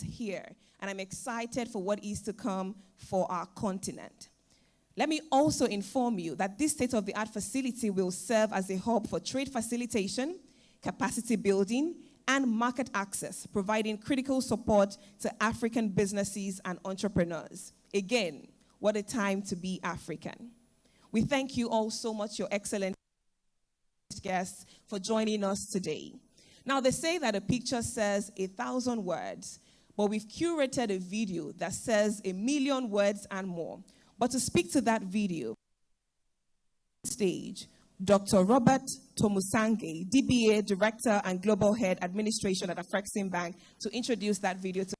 is here, and I'm excited for what is to come for our continent. Let me also inform you that this state-of-the-art facility will serve as a hub for trade facilitation, capacity building, and market access, providing critical support to African businesses and entrepreneurs. Again, what a time to be African. We thank you all so much, your excellent guests, for joining us today. Now, they say that a picture says 1,000 words, but we've curated a video that says 1,000,000 words and more. But to speak to that video, stage, Dr. Robert Tomusange, DBA Director and Global Head Administration at Afreximbank, to introduce that video to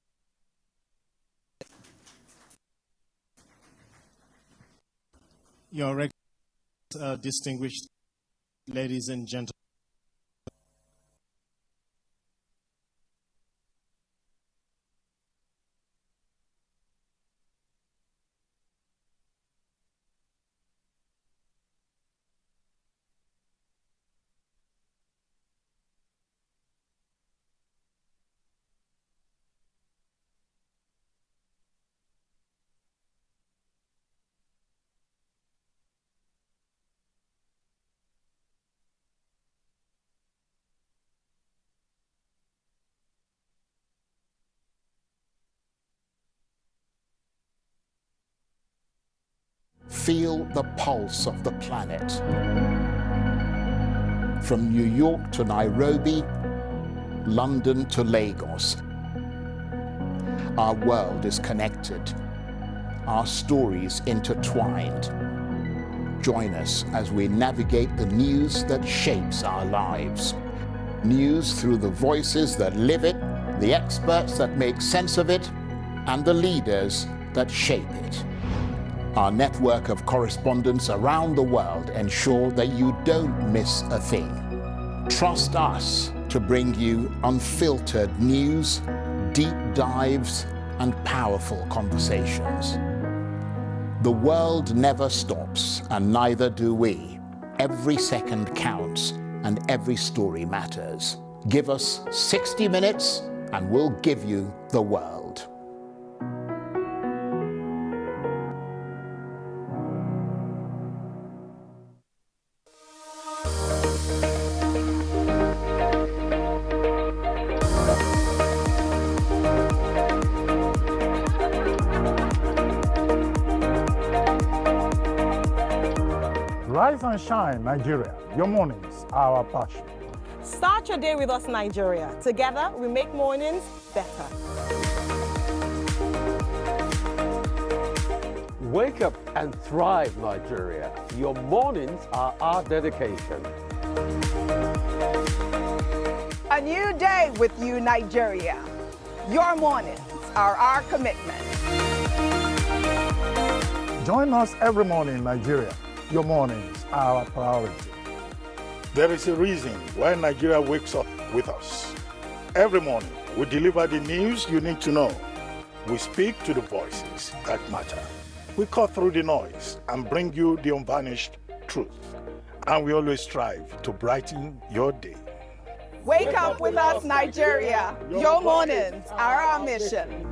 Your distinguished ladies and gentlemen. Feel the pulse of the planet. From New York to Nairobi, London to Lagos, our world is connected, our stories intertwined. Join us as we navigate the news that shapes our lives. News through the voices that live it, the experts that make sense of it, and the leaders that shape it. Our network of correspondents around the world ensure that you don't miss a thing. Trust us to bring you unfiltered news, deep dives, and powerful conversations. The world never stops, and neither do we. Every second counts, and every story matters. Give us 60 minutes, and we'll give you the world. Rise and shine, Nigeria. Your mornings, our passion. Start your day with us, Nigeria. Together, we make mornings better. Wake up and thrive, Nigeria. Your mornings are our dedication. A new day with you, Nigeria. Your mornings are our commitment. Join us every morning, Nigeria. Your mornings are our priority. There is a reason why Nigeria wakes up with us. Every morning, we deliver the news you need to know. We speak to the voices that matter. We cut through the noise and bring you the unvarnished truth. And we always strive to brighten your day. Wake up with us, Nigeria. Your mornings are our mission.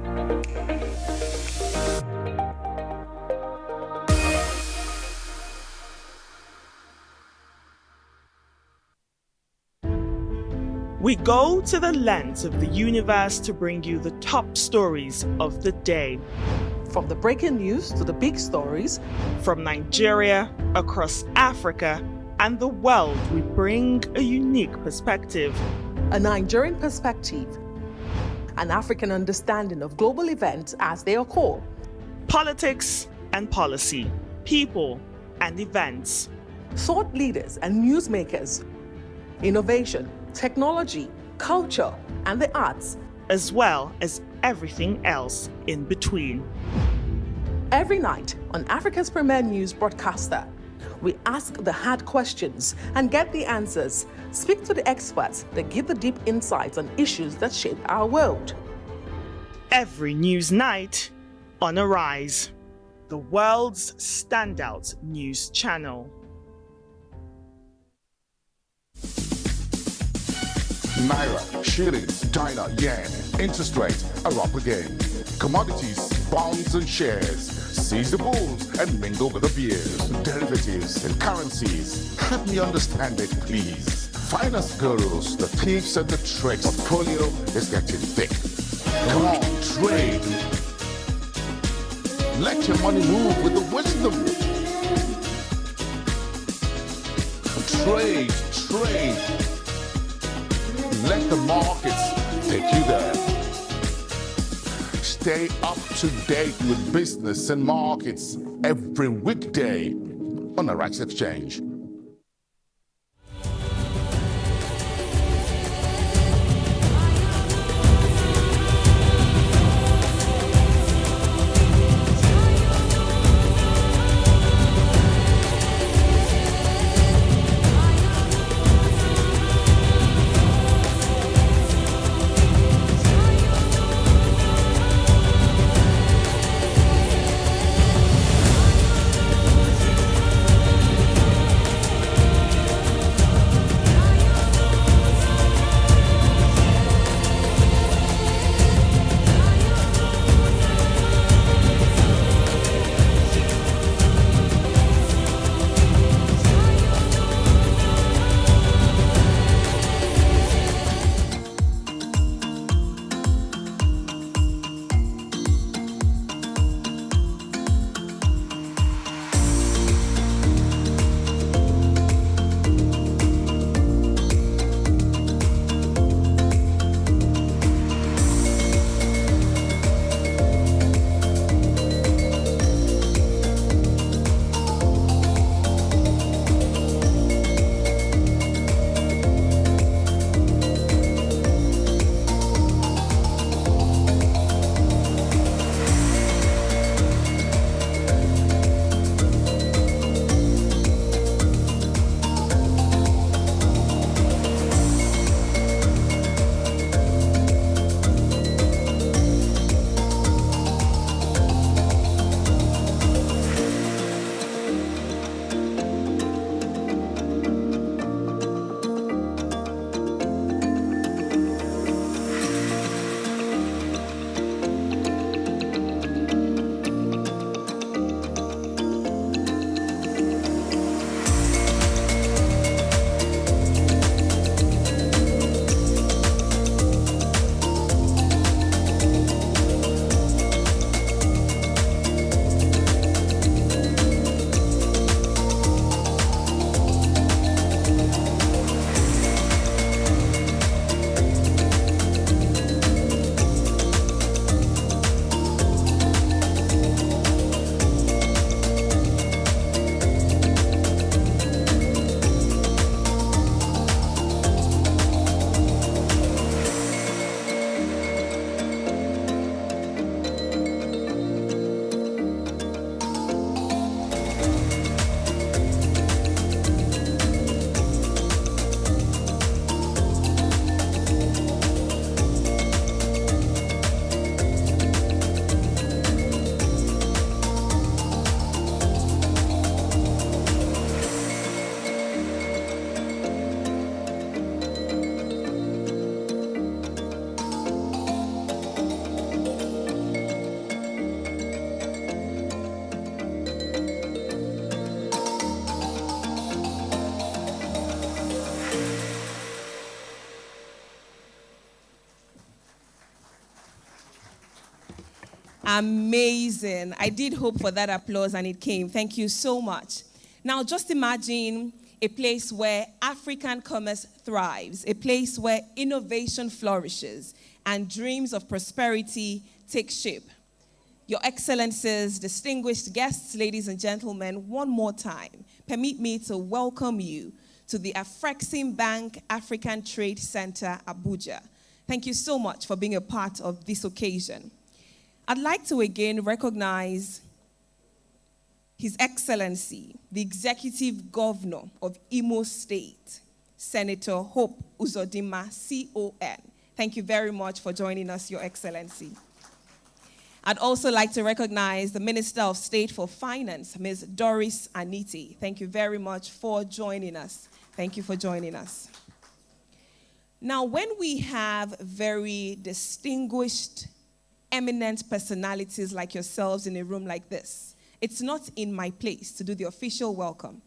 We go to the lengths of the universe to bring you the top stories of the day. From the breaking news to the big stories, from Nigeria, across Africa, and the world, we bring a unique perspective. A Nigerian perspective, an African understanding of global events as they occur. Politics and policy, people and events. Thought leaders and newsmakers, innovation, technology, culture, and the arts, as well as everything else in between. Every night on Africa's premier news broadcaster, we ask the hard questions and get the answers. Speak to the experts that give the deep insights on issues that shape our world. Every news night on Arise, the world's standout news channel. Naira, shilling, China, yen. Interest rates are up again. Commodities, bonds and shares. Seize the bulls and mingle with the beers. Derivatives and currencies. Help me understand it, please. Finance gurus, the thieves and the tricks. Portfolio is getting thick. Come on, trade. Let your money move with the wisdom. Trade, trade. Let the markets take you there. Stay up to date with business and markets every weekday on Afreximbank. Amazing. I did hope for that applause and it came. Thank you so much. Now, just imagine a place where African commerce thrives, a place where innovation flourishes and dreams of prosperity take shape. Your Excellencies, distinguished guests, ladies and gentlemen, one more time, permit me to welcome you to the Afreximbank African Trade Center, Abuja. Thank you so much for being a part of this occasion. I'd like to again recognize His Excellency, the Executive Governor of Imo State, Senator Hope Uzodinma, CON. Thank you very much for joining us, Your Excellency. I'd also like to recognize the Minister of State for Finance, Ms. Doris Aniti. Thank you very much for joining us. Thank you for joining us. Now, when we have very distinguished, eminent personalities like yourselves in a room like this, it's not in my place to do the official welcome.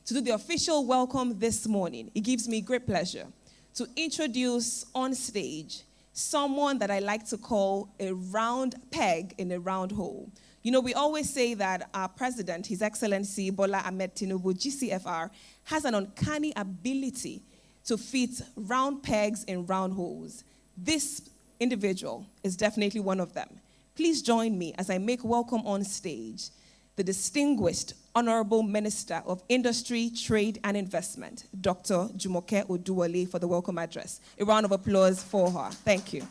To do the official welcome this morning, it gives me great pleasure to introduce on stage someone that I like to call a round peg in a round hole. You know, we always say that our president, His Excellency Bola Ahmed Tinubu, GCFR, has an uncanny ability to fit round pegs in round holes. This individual is definitely one of them. Please join me as I make welcome on stage the distinguished Honorable Minister of Industry, Trade and Investment, Dr. Jumoke Oduwole, for the welcome address. A round of applause for her. Thank you.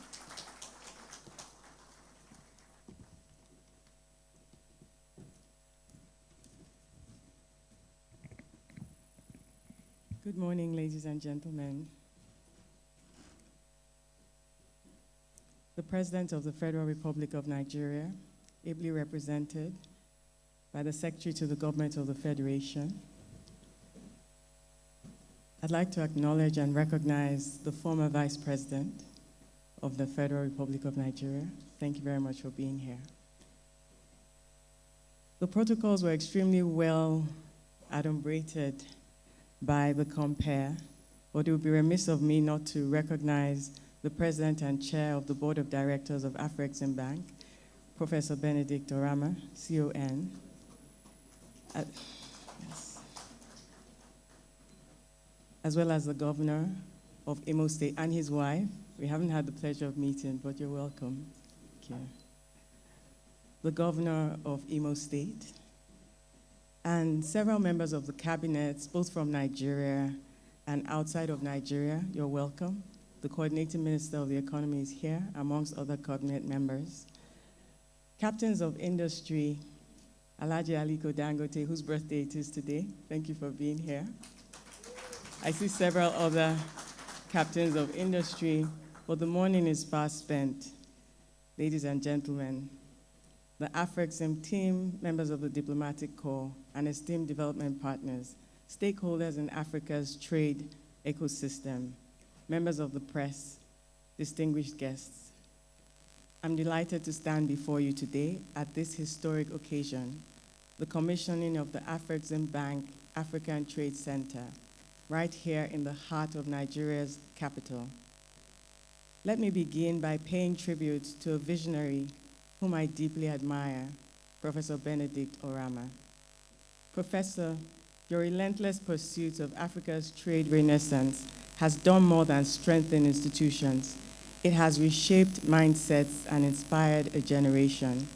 Good morning, ladies and gentlemen. The President of the Federal Republic of Nigeria, ably represented by the Secretary to the Government of the Federation. I'd like to acknowledge and recognize the former Vice President of the Federal Republic of Nigeria. Thank you very much for being here. The protocols were extremely well adumbrated by the compere, but it would be remiss of me not to recognize the President and Chair of the Board of Directors of Afreximbank, Professor Benedict Orama, CON, as well as the Governor of Imo State and his wife. We haven't had the pleasure of meeting, but you're welcome. Thank you. The Governor of Imo State, and several members of the cabinets, both from Nigeria and outside of Nigeria. You're welcome. The Coordinating Minister of the Economy is here, amongst other cabinet members. Captains of Industry, Alhaji Aliko Dangote, whose birthday it is today. Thank you for being here. I see several other captains of industry, but the morning is fast spent. Ladies and gentlemen, the Afrexim team, members of the Diplomatic Corps, and esteemed development partners, stakeholders in Africa's trade ecosystem, members of the press, distinguished guests. I'm delighted to stand before you today at this historic occasion, the commissioning of the Afreximbank African Trade Center, right here in the heart of Nigeria's capital. Let me begin by paying tribute to a visionary whom I deeply admire, Professor Benedict Orama. Professor, your relentless pursuit of Africa's trade renaissance has done more than strengthen institutions. It has reshaped mindsets and inspired a generation.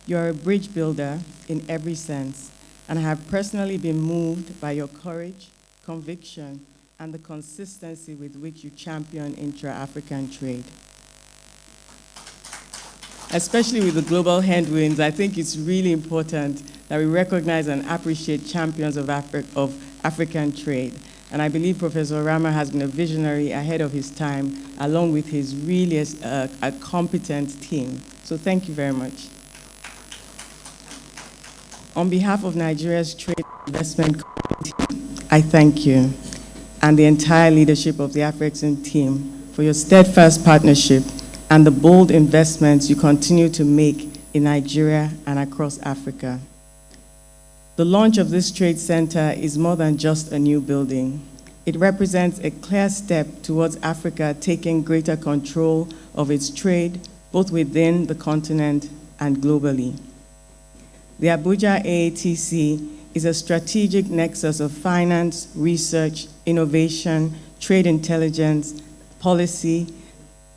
You're a bridge builder in every sense, and I have personally been moved by your courage, conviction, and the consistency with which you champion intra-African trade. Especially with the global headwinds, I think it's really important that we recognize and appreciate champions of African trade. And I believe Professor Orama has been a visionary ahead of his time, along with his really a competent team. So thank you very much. On behalf of Nigeria's Trade Investment Committee, I thank you and the entire leadership of the Afrexim team for your steadfast partnership and the bold investments you continue to make in Nigeria and across Africa. The launch of this trade center is more than just a new building. It represents a clear step towards Africa taking greater control of its trade, both within the continent and globally. The Abuja AATC is a strategic nexus of finance, research, innovation, trade intelligence, policy,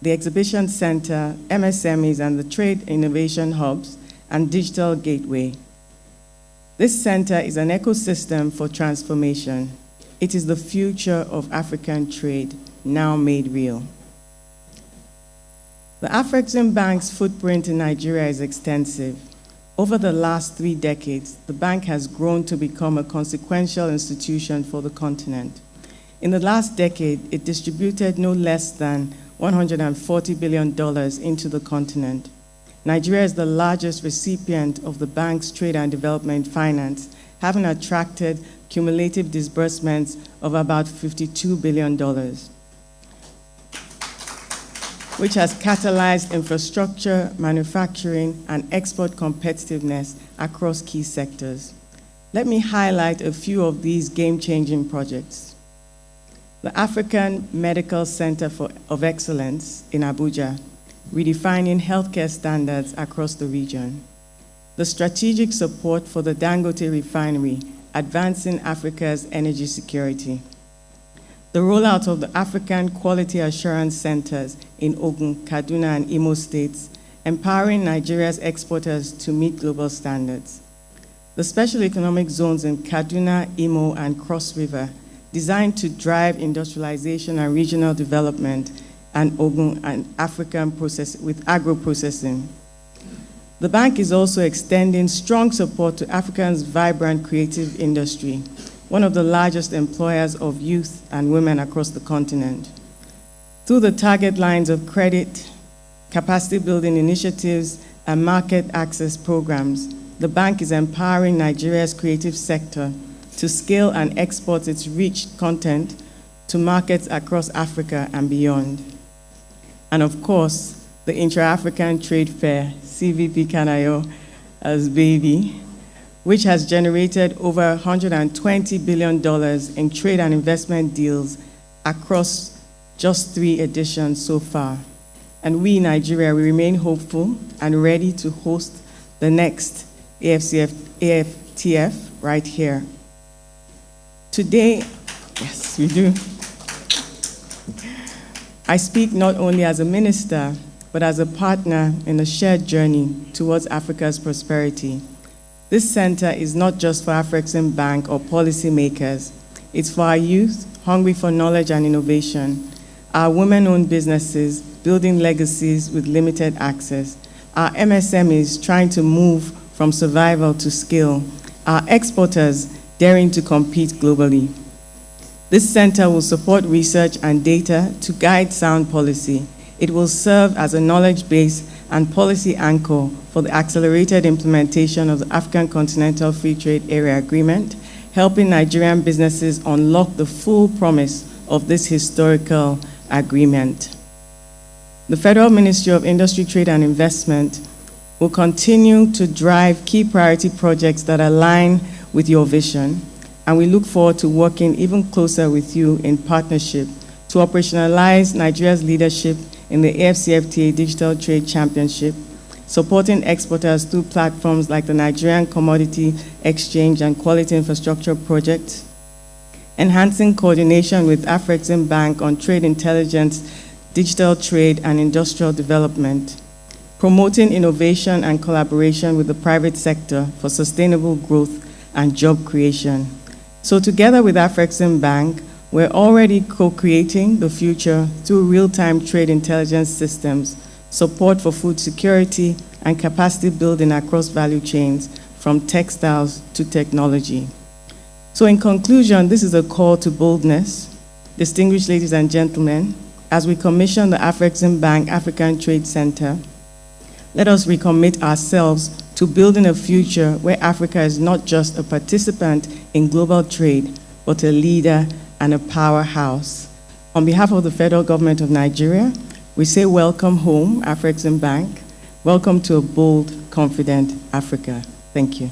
the exhibition center, MSMEs, and the trade innovation hubs, and digital gateway. This center is an ecosystem for transformation. It is the future of African trade, now made real. The Afreximbank's footprint in Nigeria is extensive. Over the last 3 decades, the bank has grown to become a consequential institution for the continent. In the last decade, it distributed no less than $140 billion into the continent. Nigeria is the largest recipient of the bank's trade and development finance, having attracted cumulative disbursements of about $52 billion. which has catalyzed infrastructure, manufacturing, and export competitiveness across key sectors. Let me highlight a few of these game-changing projects. The African Medical Center of Excellence in Abuja, redefining healthcare standards across the region. The strategic support for the Dangote refinery, advancing Africa's energy security. The rollout of the African Quality Assurance Centers in Ogun, Kaduna, and Imo states, empowering Nigeria's exporters to meet global standards. The special economic zones in Kaduna, Imo, and Cross River, designed to drive industrialization and regional development, and Ogun and African with agro-processing. The bank is also extending strong support to Africa's vibrant creative industry, one of the largest employers of youth and women across the continent. Through the target lines of credit, capacity building initiatives, and market access programs, the bank is empowering Nigeria's creative sector to scale and export its rich content to markets across Africa and beyond. And of course, the Intra-African Trade Fair, CVP Kanayo as baby, which has generated over $120 billion in trade and investment deals across just 3 editions so far. And we, Nigeria, we remain hopeful and ready to host the next AFTF right here. Today, yes, we do. I speak not only as a minister, but as a partner in the shared journey towards Africa's prosperity. This center is not just for Afreximbank or policymakers. It's for our youth, hungry for knowledge and innovation, our women-owned businesses, building legacies with limited access, our MSMEs trying to move from survival to skill, our exporters daring to compete globally. This center will support research and data to guide sound policy. It will serve as a knowledge base and policy anchor for the accelerated implementation of the African Continental Free Trade Area Agreement, helping Nigerian businesses unlock the full promise of this historical agreement. The Federal Ministry of Industry, Trade and Investment will continue to drive key priority projects that align with your vision, and we look forward to working even closer with you in partnership to operationalize Nigeria's leadership in the AFCFTA Digital Trade Championship, supporting exporters through platforms like the Nigerian Commodity Exchange and Quality Infrastructure Project, enhancing coordination with Afreximbank on trade intelligence, digital trade, and industrial development, promoting innovation and collaboration with the private sector for sustainable growth and job creation. So together with Afreximbank, we're already co-creating the future through real-time trade intelligence systems, support for food security, and capacity building across value chains, from textiles to technology. So in conclusion, this is a call to boldness. Distinguished ladies and gentlemen, as we commission the Afreximbank African Trade Center, let us recommit ourselves to building a future where Africa is not just a participant in global trade, but a leader and a powerhouse. On behalf of the federal government of Nigeria, we say welcome home, Afreximbank. Welcome to a bold, confident Africa. Thank you.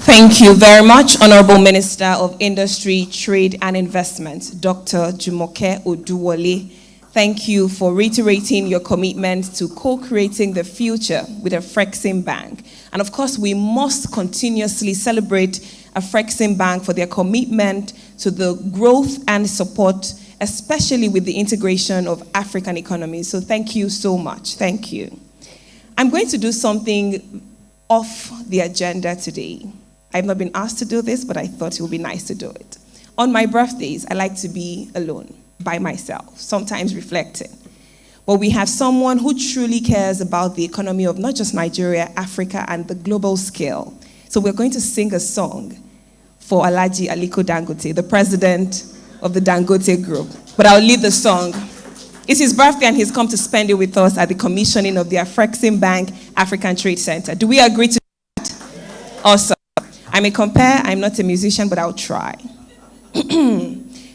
Thank you very much, Honorable Minister of Industry, Trade and Investment, Dr. Jumoke Oduwole. Thank you for reiterating your commitment to co-creating the future with Afreximbank. And of course, we must continuously celebrate Afreximbank for their commitment to the growth and support, especially with the integration of African economies. So thank you so much. Thank you. I'm going to do something off the agenda today. I've not been asked to do this, but I thought it would be nice to do it. On my birthdays, I like to be alone, by myself, sometimes reflecting. But we have someone who truly cares about the economy of not just Nigeria, Africa, and the global scale. So we're going to sing a song for Alhaji Aliko Dangote, the president of the Dangote Group. But I'll leave the song. It's his birthday and he's come to spend it with us at the commissioning of the Afreximbank African Trade Center. Do we agree to that? Awesome. I may compare, I'm not a musician, but I'll try.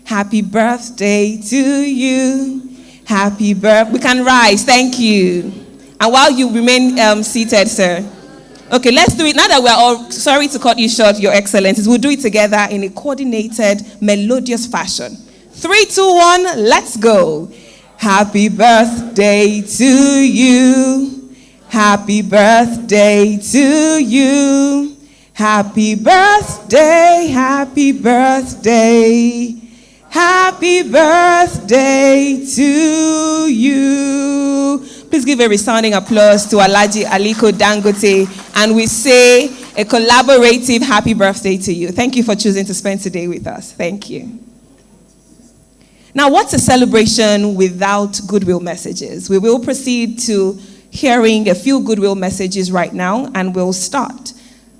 Happy birthday to you. Happy birthday. We can rise. Thank you. And while you remain seated, sir. Okay, let's do it. Now that we're all sorry to cut you short, Your Excellencies, we'll do it together in a coordinated, melodious fashion. 3, 2, 1, let's go. Happy birthday to you. Happy birthday to you. Happy birthday, happy birthday. Happy birthday to you. Please give a resounding applause to Alhaji Aliko Dangote, and we say a collaborative happy birthday to you. Thank you for choosing to spend today with us. Thank you. Now, what's a celebration without goodwill messages? We will proceed to hearing a few goodwill messages right now, and we'll start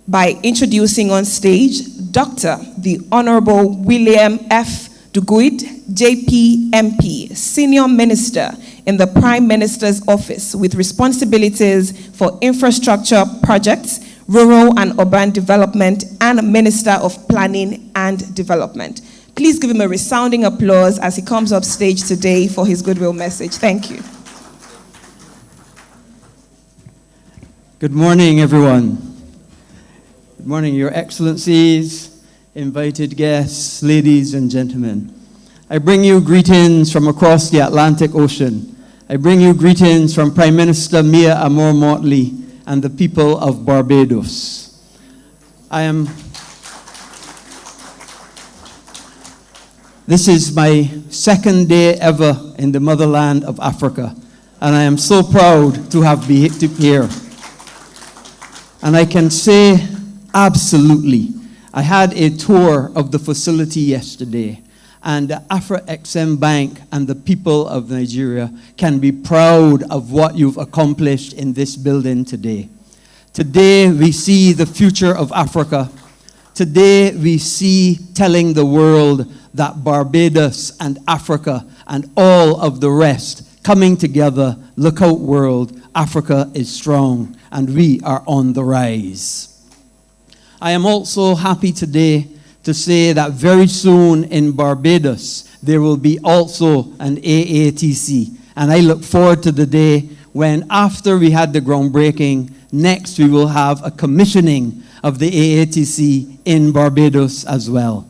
by introducing on stage Dr. the Honorable William F. Duguid, JP MP, Senior Minister in the Prime Minister's Office with responsibilities for infrastructure projects, rural and urban development, and Minister of Planning and Development. Please give him a resounding applause as he comes up stage today for his goodwill message. Thank you. Good morning, everyone. Good morning, Your Excellencies, invited guests, ladies and gentlemen. I bring you greetings from across the Atlantic Ocean. I bring you greetings from Prime Minister Mia Amor Motley and the people of Barbados. This is my second day ever in the motherland of Africa, and I am so proud to have been here. And I can say absolutely, I had a tour of the facility yesterday, and the Afreximbank and the people of Nigeria can be proud of what you've accomplished in this building today. Today, we see the future of Africa. Today, we see telling the world that Barbados and Africa and all of the rest coming together, look out world, Africa is strong and we are on the rise. I am also happy today to say that very soon in Barbados, there will be also an AATC. And I look forward to the day when, after we had the groundbreaking, next we will have a commissioning of the AATC in Barbados as well.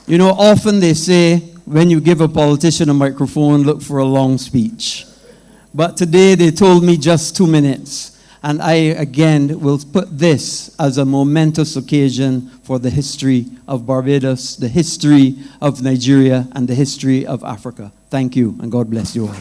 You know, often they say, when you give a politician a microphone, look for a long speech. But today they told me just 2 minutes. And I, again, will put this as a momentous occasion for the history of Barbados, the history of Nigeria, and the history of Africa. Thank you, and God bless you all.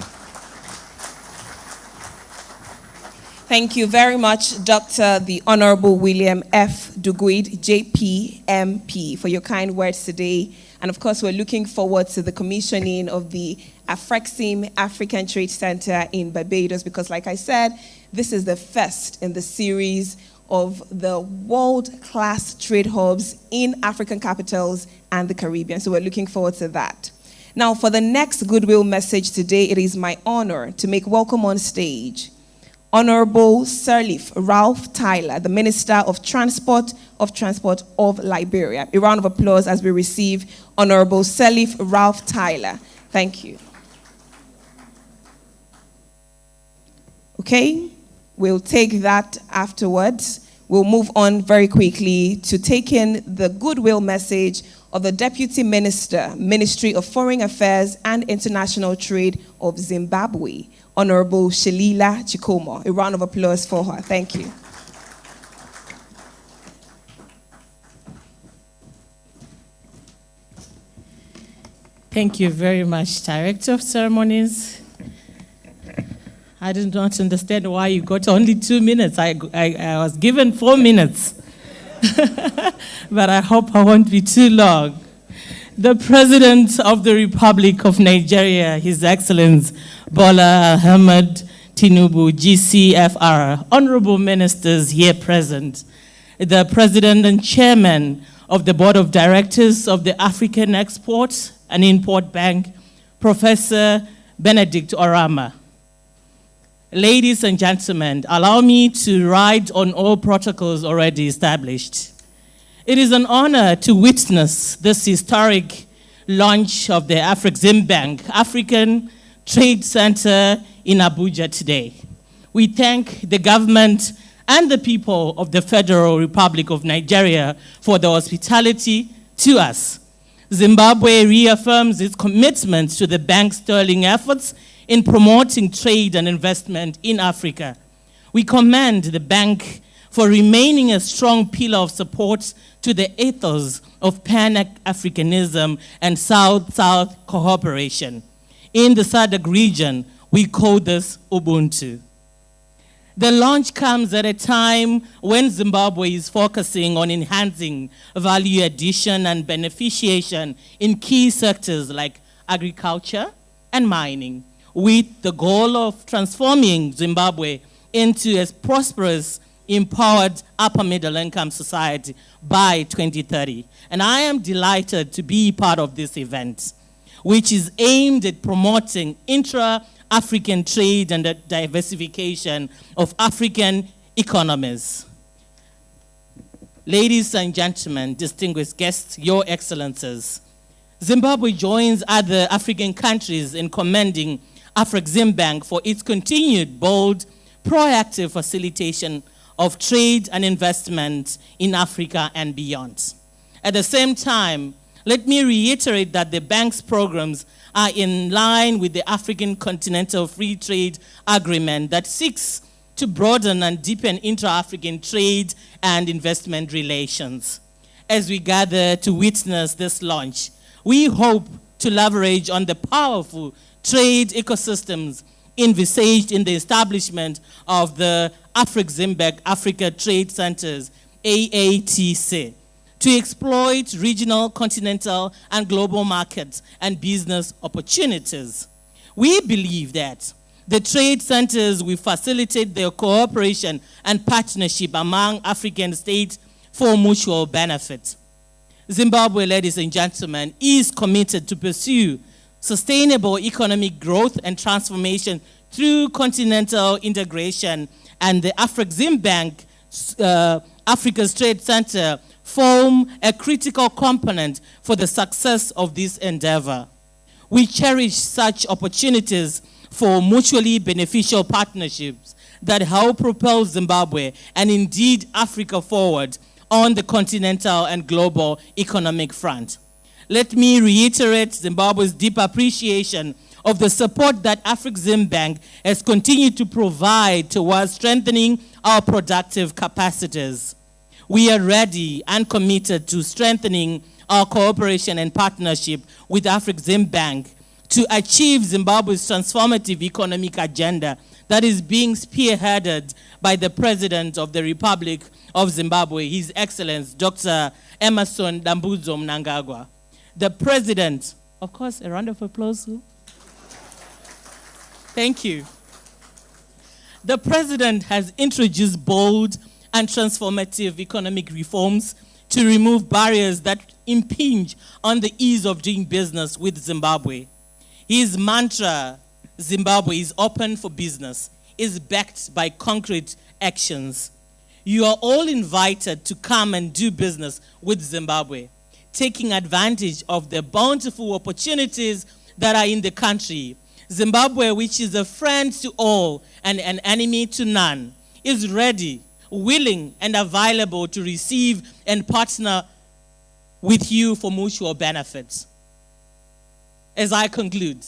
Thank you very much, Dr. the Honorable William F. Duguid, JP MP, for your kind words today. And of course, we're looking forward to the commissioning of the Afrexim African Trade Center in Barbados, because like I said, this is the first in the series of the world-class trade hubs in African capitals and the Caribbean. So we're looking forward to that. Now, for the next goodwill message today, it is my honor to make welcome on stage Honorable Sirleaf Ralph Tyler, the Minister of Transport of Liberia. A round of applause as we receive Honorable Sirleaf Ralph Tyler. Thank you. Okay, we'll take that afterwards. We'll move on very quickly to taking the goodwill message of the Deputy Minister, Ministry of Foreign Affairs and International Trade of Zimbabwe, Honorable Shelila Chikomo. A round of applause for her. Thank you. Thank you very much, Director of Ceremonies. I did not understand why you got only 2 minutes. I was given 4 minutes. But I hope I won't be too long. The President of the Republic of Nigeria, His Excellency Bola Ahmed Tinubu, GCFR, honorable ministers here present, the President and Chairman of the Board of Directors of the African Export and Import Bank, Professor Benedict Orama. Ladies and gentlemen, allow me to ride on all protocols already established. It is an honor to witness this historic launch of the Afreximbank African Trade Center in Abuja today. We thank the government and the people of the Federal Republic of Nigeria for the hospitality to us. Zimbabwe reaffirms its commitment to the bank's sterling efforts in promoting trade and investment in Africa. We commend the bank for remaining a strong pillar of support to the ethos of Pan-Africanism and South-South cooperation. In the SADC region, we call this Ubuntu. The launch comes at a time when Zimbabwe is focusing on enhancing value addition and beneficiation in key sectors like agriculture and mining, with the goal of transforming Zimbabwe into a prosperous, empowered upper middle income society by 2030. And I am delighted to be part of this event, which is aimed at promoting intra-African trade and the diversification of African economies. Ladies and gentlemen, distinguished guests, your excellencies, Zimbabwe joins other African countries in commending Afreximbank for its continued bold, proactive facilitation of trade and investment in Africa and beyond. At the same time, let me reiterate that the bank's programs are in line with the African Continental Free Trade Agreement that seeks to broaden and deepen intra-African trade and investment relations. As we gather to witness this launch, we hope to leverage on the powerful trade ecosystems envisaged in the establishment of the Afreximbank Africa Trade Centers, AATC, to exploit regional, continental, and global markets and business opportunities. We believe that the trade centers will facilitate their cooperation and partnership among African states for mutual benefit. Zimbabwe, ladies and gentlemen, is committed to pursue sustainable economic growth and transformation through continental integration, and the Afreximbank Africa's Trade Center form a critical component for the success of this endeavor. We cherish such opportunities for mutually beneficial partnerships that help propel Zimbabwe and indeed Africa forward on the continental and global economic front. Let me reiterate Zimbabwe's deep appreciation of the support that Afreximbank has continued to provide towards strengthening our productive capacities. We are ready and committed to strengthening our cooperation and partnership with Afreximbank to achieve Zimbabwe's transformative economic agenda that is being spearheaded by the President of the Republic of Zimbabwe, His Excellency Dr. Emmerson Dambudzo Mnangagwa. The President, of course, a round of applause. Thank you. The President has introduced bold and transformative economic reforms to remove barriers that impinge on the ease of doing business with Zimbabwe. His mantra, Zimbabwe is open for business, is backed by concrete actions. You are all invited to come and do business with Zimbabwe, taking advantage of the bountiful opportunities that are in the country. Zimbabwe, which is a friend to all and an enemy to none, is ready, willing, and available to receive and partner with you for mutual benefits. As I conclude,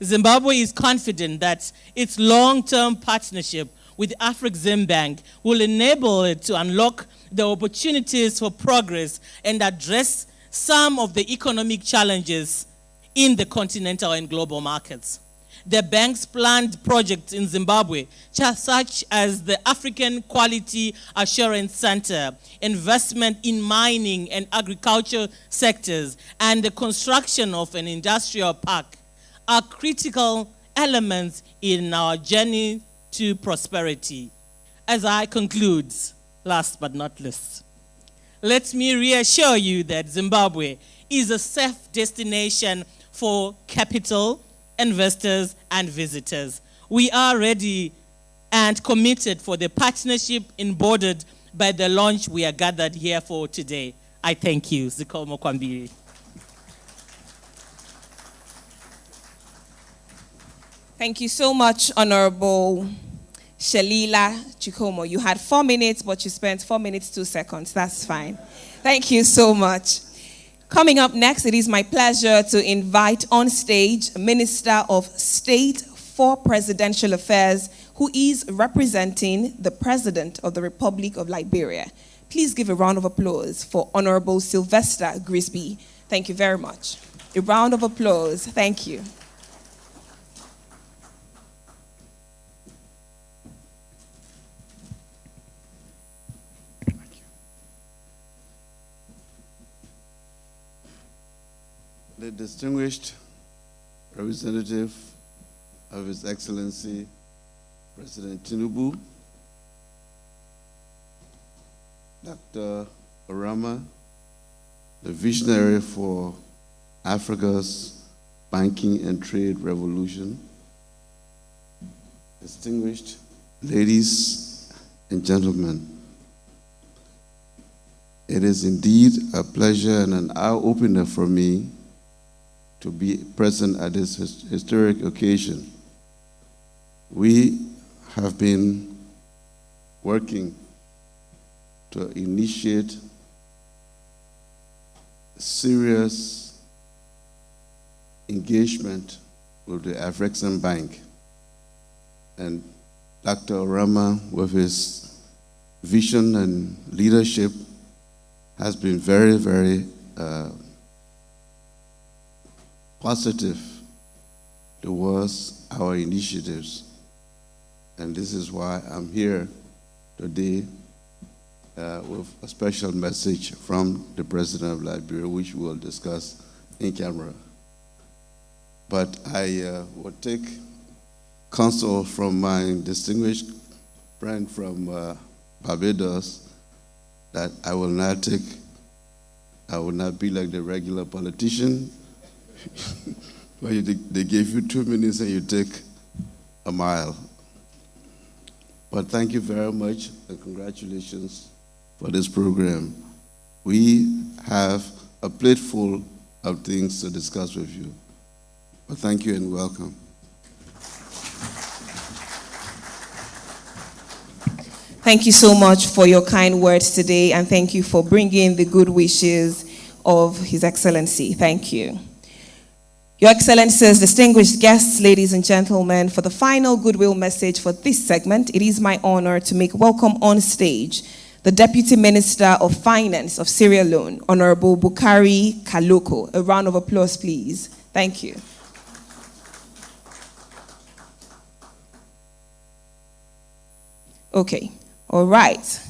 Zimbabwe is confident that its long-term partnership with Afreximbank will enable it to unlock the opportunities for progress and address some of the economic challenges in the continental and global markets. The bank's planned projects in Zimbabwe, such as the African Quality Assurance Center, investment in mining and agriculture sectors, and the construction of an industrial park, are critical elements in our journey to prosperity. As I conclude, last but not least, let me reassure you that Zimbabwe is a safe destination for capital, investors, and visitors. We are ready and committed for the partnership embodied by the launch we are gathered here for today. I thank you, Zikomo Kwambiri. Thank you so much, Honorable Shalila Chikomo. You had 4 minutes, but you spent 4 minutes, 2 seconds. That's fine. Thank you so much. Coming up next, it is my pleasure to invite on stage Minister of State for Presidential Affairs, who is representing the President of the Republic of Liberia. Please give a round of applause for Honorable Sylvester Grisby. Thank you very much. A round of applause. Thank you. The distinguished representative of His Excellency President Tinubu, Dr. Orama, the visionary for Africa's banking and trade revolution, distinguished ladies and gentlemen, it is indeed a pleasure and an eye-opener for me to be present at this historic occasion. We have been working to initiate serious engagement with the Afreximbank, and Dr. Orama, with his vision and leadership, has been very, very positive towards our initiatives. And this is why I'm here today with a special message from the President of Liberia, which we'll discuss in camera. But I will take counsel from my distinguished friend from Barbados that I will not be like the regular politician where they gave you 2 minutes and you take a mile. But thank you very much and congratulations for this program. We have a plate full of things to discuss with you. But thank you and welcome. Thank you so much for your kind words today, and thank you for bringing the good wishes of His Excellency. Thank you. Your Excellencies, distinguished guests, ladies and gentlemen, for the final goodwill message for this segment, it is my honor to make welcome on stage the Deputy Minister of Finance of Sierra Leone, Honorable Bukari Kaloko. A round of applause, please. Thank you. Okay, all right.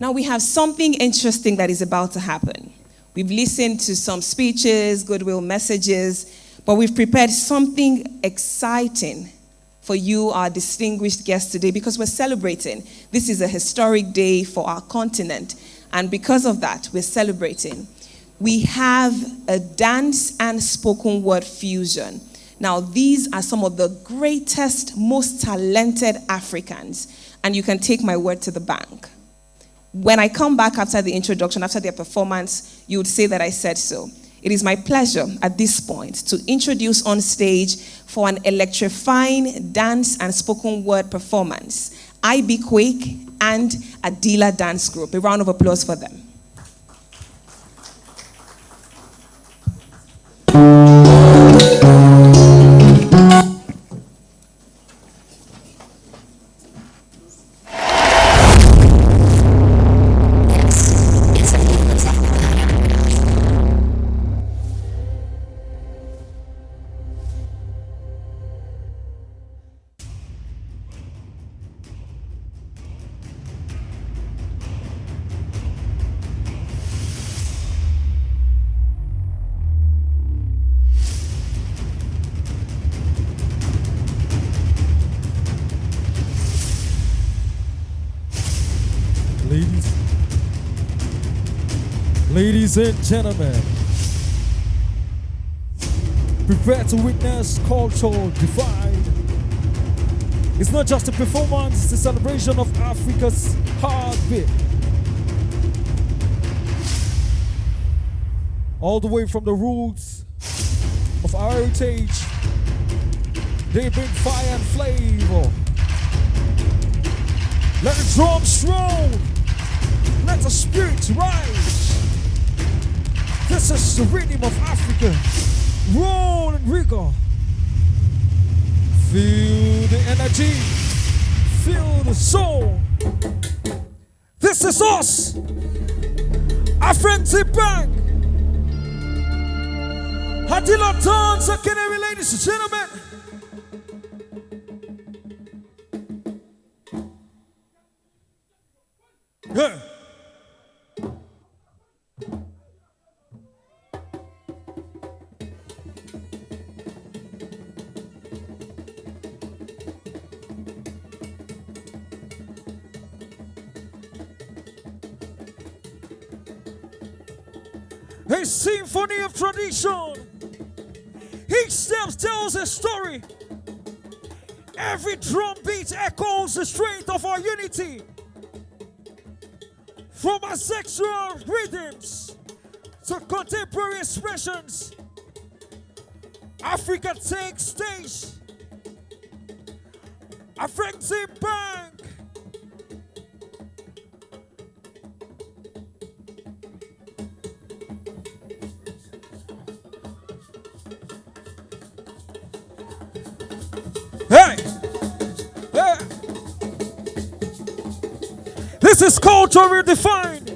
Now we have something interesting that is about to happen. We've listened to some speeches, goodwill messages, but we've prepared something exciting for you, our distinguished guests today, because we're celebrating. This is a historic day for our continent, and because of that, we're celebrating. We have a dance and spoken word fusion. Now, these are some of the greatest, most talented Africans, and you can take my word to the bank. When I come back after the introduction, after their performance, you would say that I said so. It is my pleasure at this point to introduce on stage for an electrifying dance and spoken word performance, IB Quake and Adila Dance Group. A round of applause for them. Ladies and gentlemen, prepare to witness cultural divide. It's not just a performance, it's a celebration of Africa's heartbeat. all the way from the roots of our heritage. They bring fire and flavor. Let the drums roll. Let the spirits rise. This is the rhythm of Africa. Roll and rigor. Feel the energy. Feel the soul. This is us. Afreximbank. Hadila Dance Academy, ladies and gentlemen. Yeah. A symphony of tradition. Each step tells a story. Every drum beat echoes the strength of our unity. From ancestral rhythms to contemporary expressions, Africa takes stage. Afreximbank. Hey! Hey! This is culture redefined.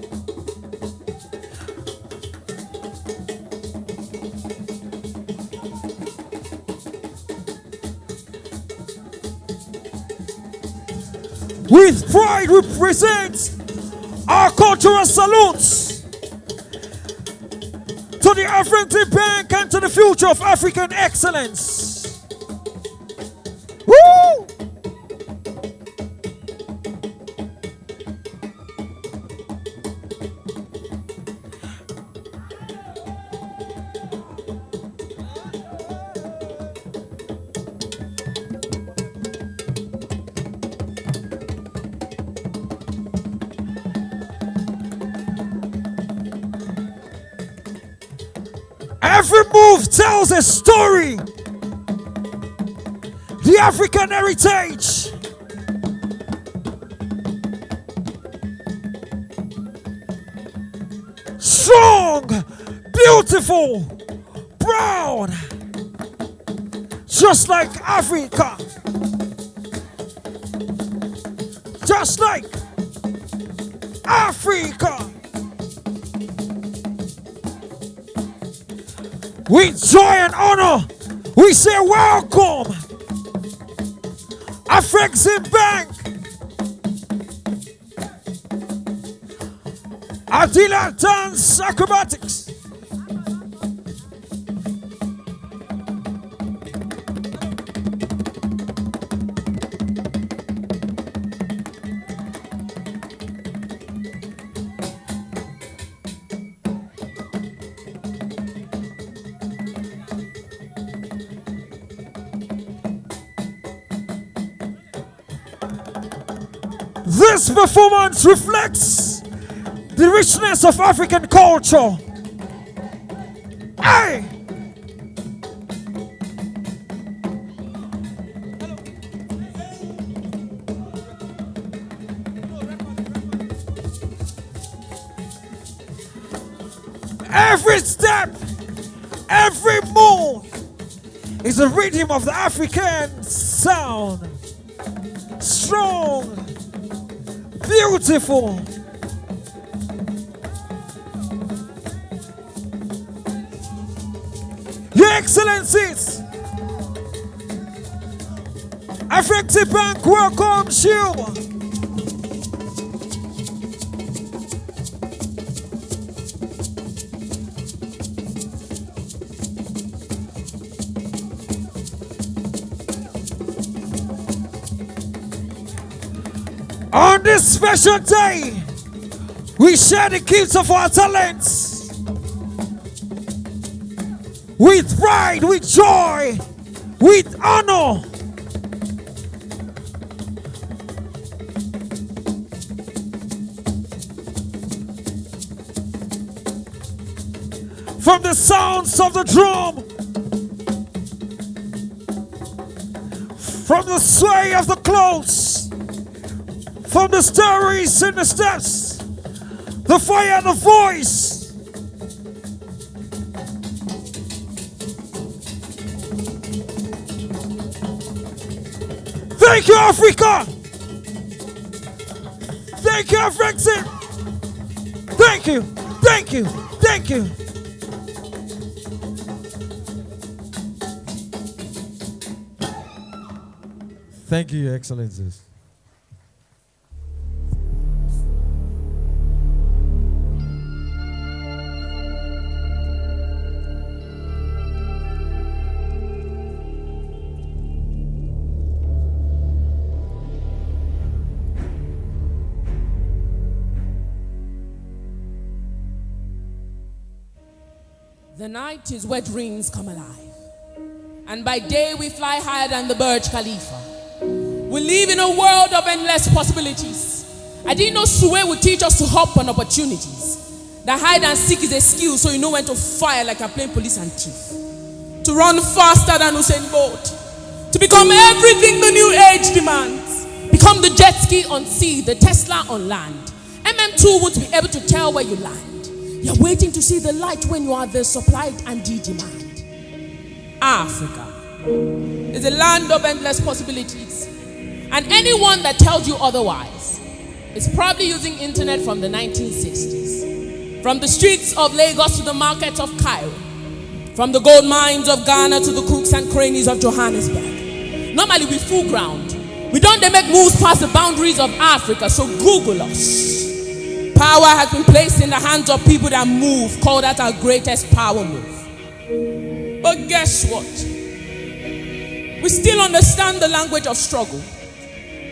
With pride we present our cultural salutes to the Afreximbank and to the future of African excellence. Woo! Every move tells a story. The African heritage. Strong, beautiful, proud. Just like Africa. Just like Africa. With joy and honor, we say welcome. Afreximbank. Adila Dance Acrobatics. This performance reflects the richness of African culture. Hey! Every step, every move is a rhythm of the African sound. Strong, beautiful. Your Excellencies, Afreximbank welcomes you. On this special day, we share the gifts of our talents. With pride, with joy, with honor. from the sounds of the drum, from the sway of the clothes, from the stories in the steps, the fire and the voice. Thank you, Africa. Thank you, Afreximbank. Thank you, thank you, thank you. Thank you, Your Excellencies. The night is where dreams come alive. And by day we fly higher than the Burj Khalifa. We live in a world of endless possibilities. I didn't know Suwe would teach us to hop on opportunities. That hide and seek is a skill, so you know when to fire like you're playing police and thief. To run faster than Usain Bolt. To become everything the new age demands. Become the jet ski on sea, the Tesla on land. MM2 won't be able to tell where you land. You're waiting to see the light when you are the supply and the demand. Africa is a land of endless possibilities. And anyone that tells you otherwise is probably using internet from the 1960s. From the streets of Lagos to the markets of Cairo. From the gold mines of Ghana to the crooks and crannies of Johannesburg. Normally we full ground. We don't make moves past the boundaries of Africa, so Google us. Power has been placed in the hands of people that move. Call that our greatest power move. But guess what? We still understand the language of struggle.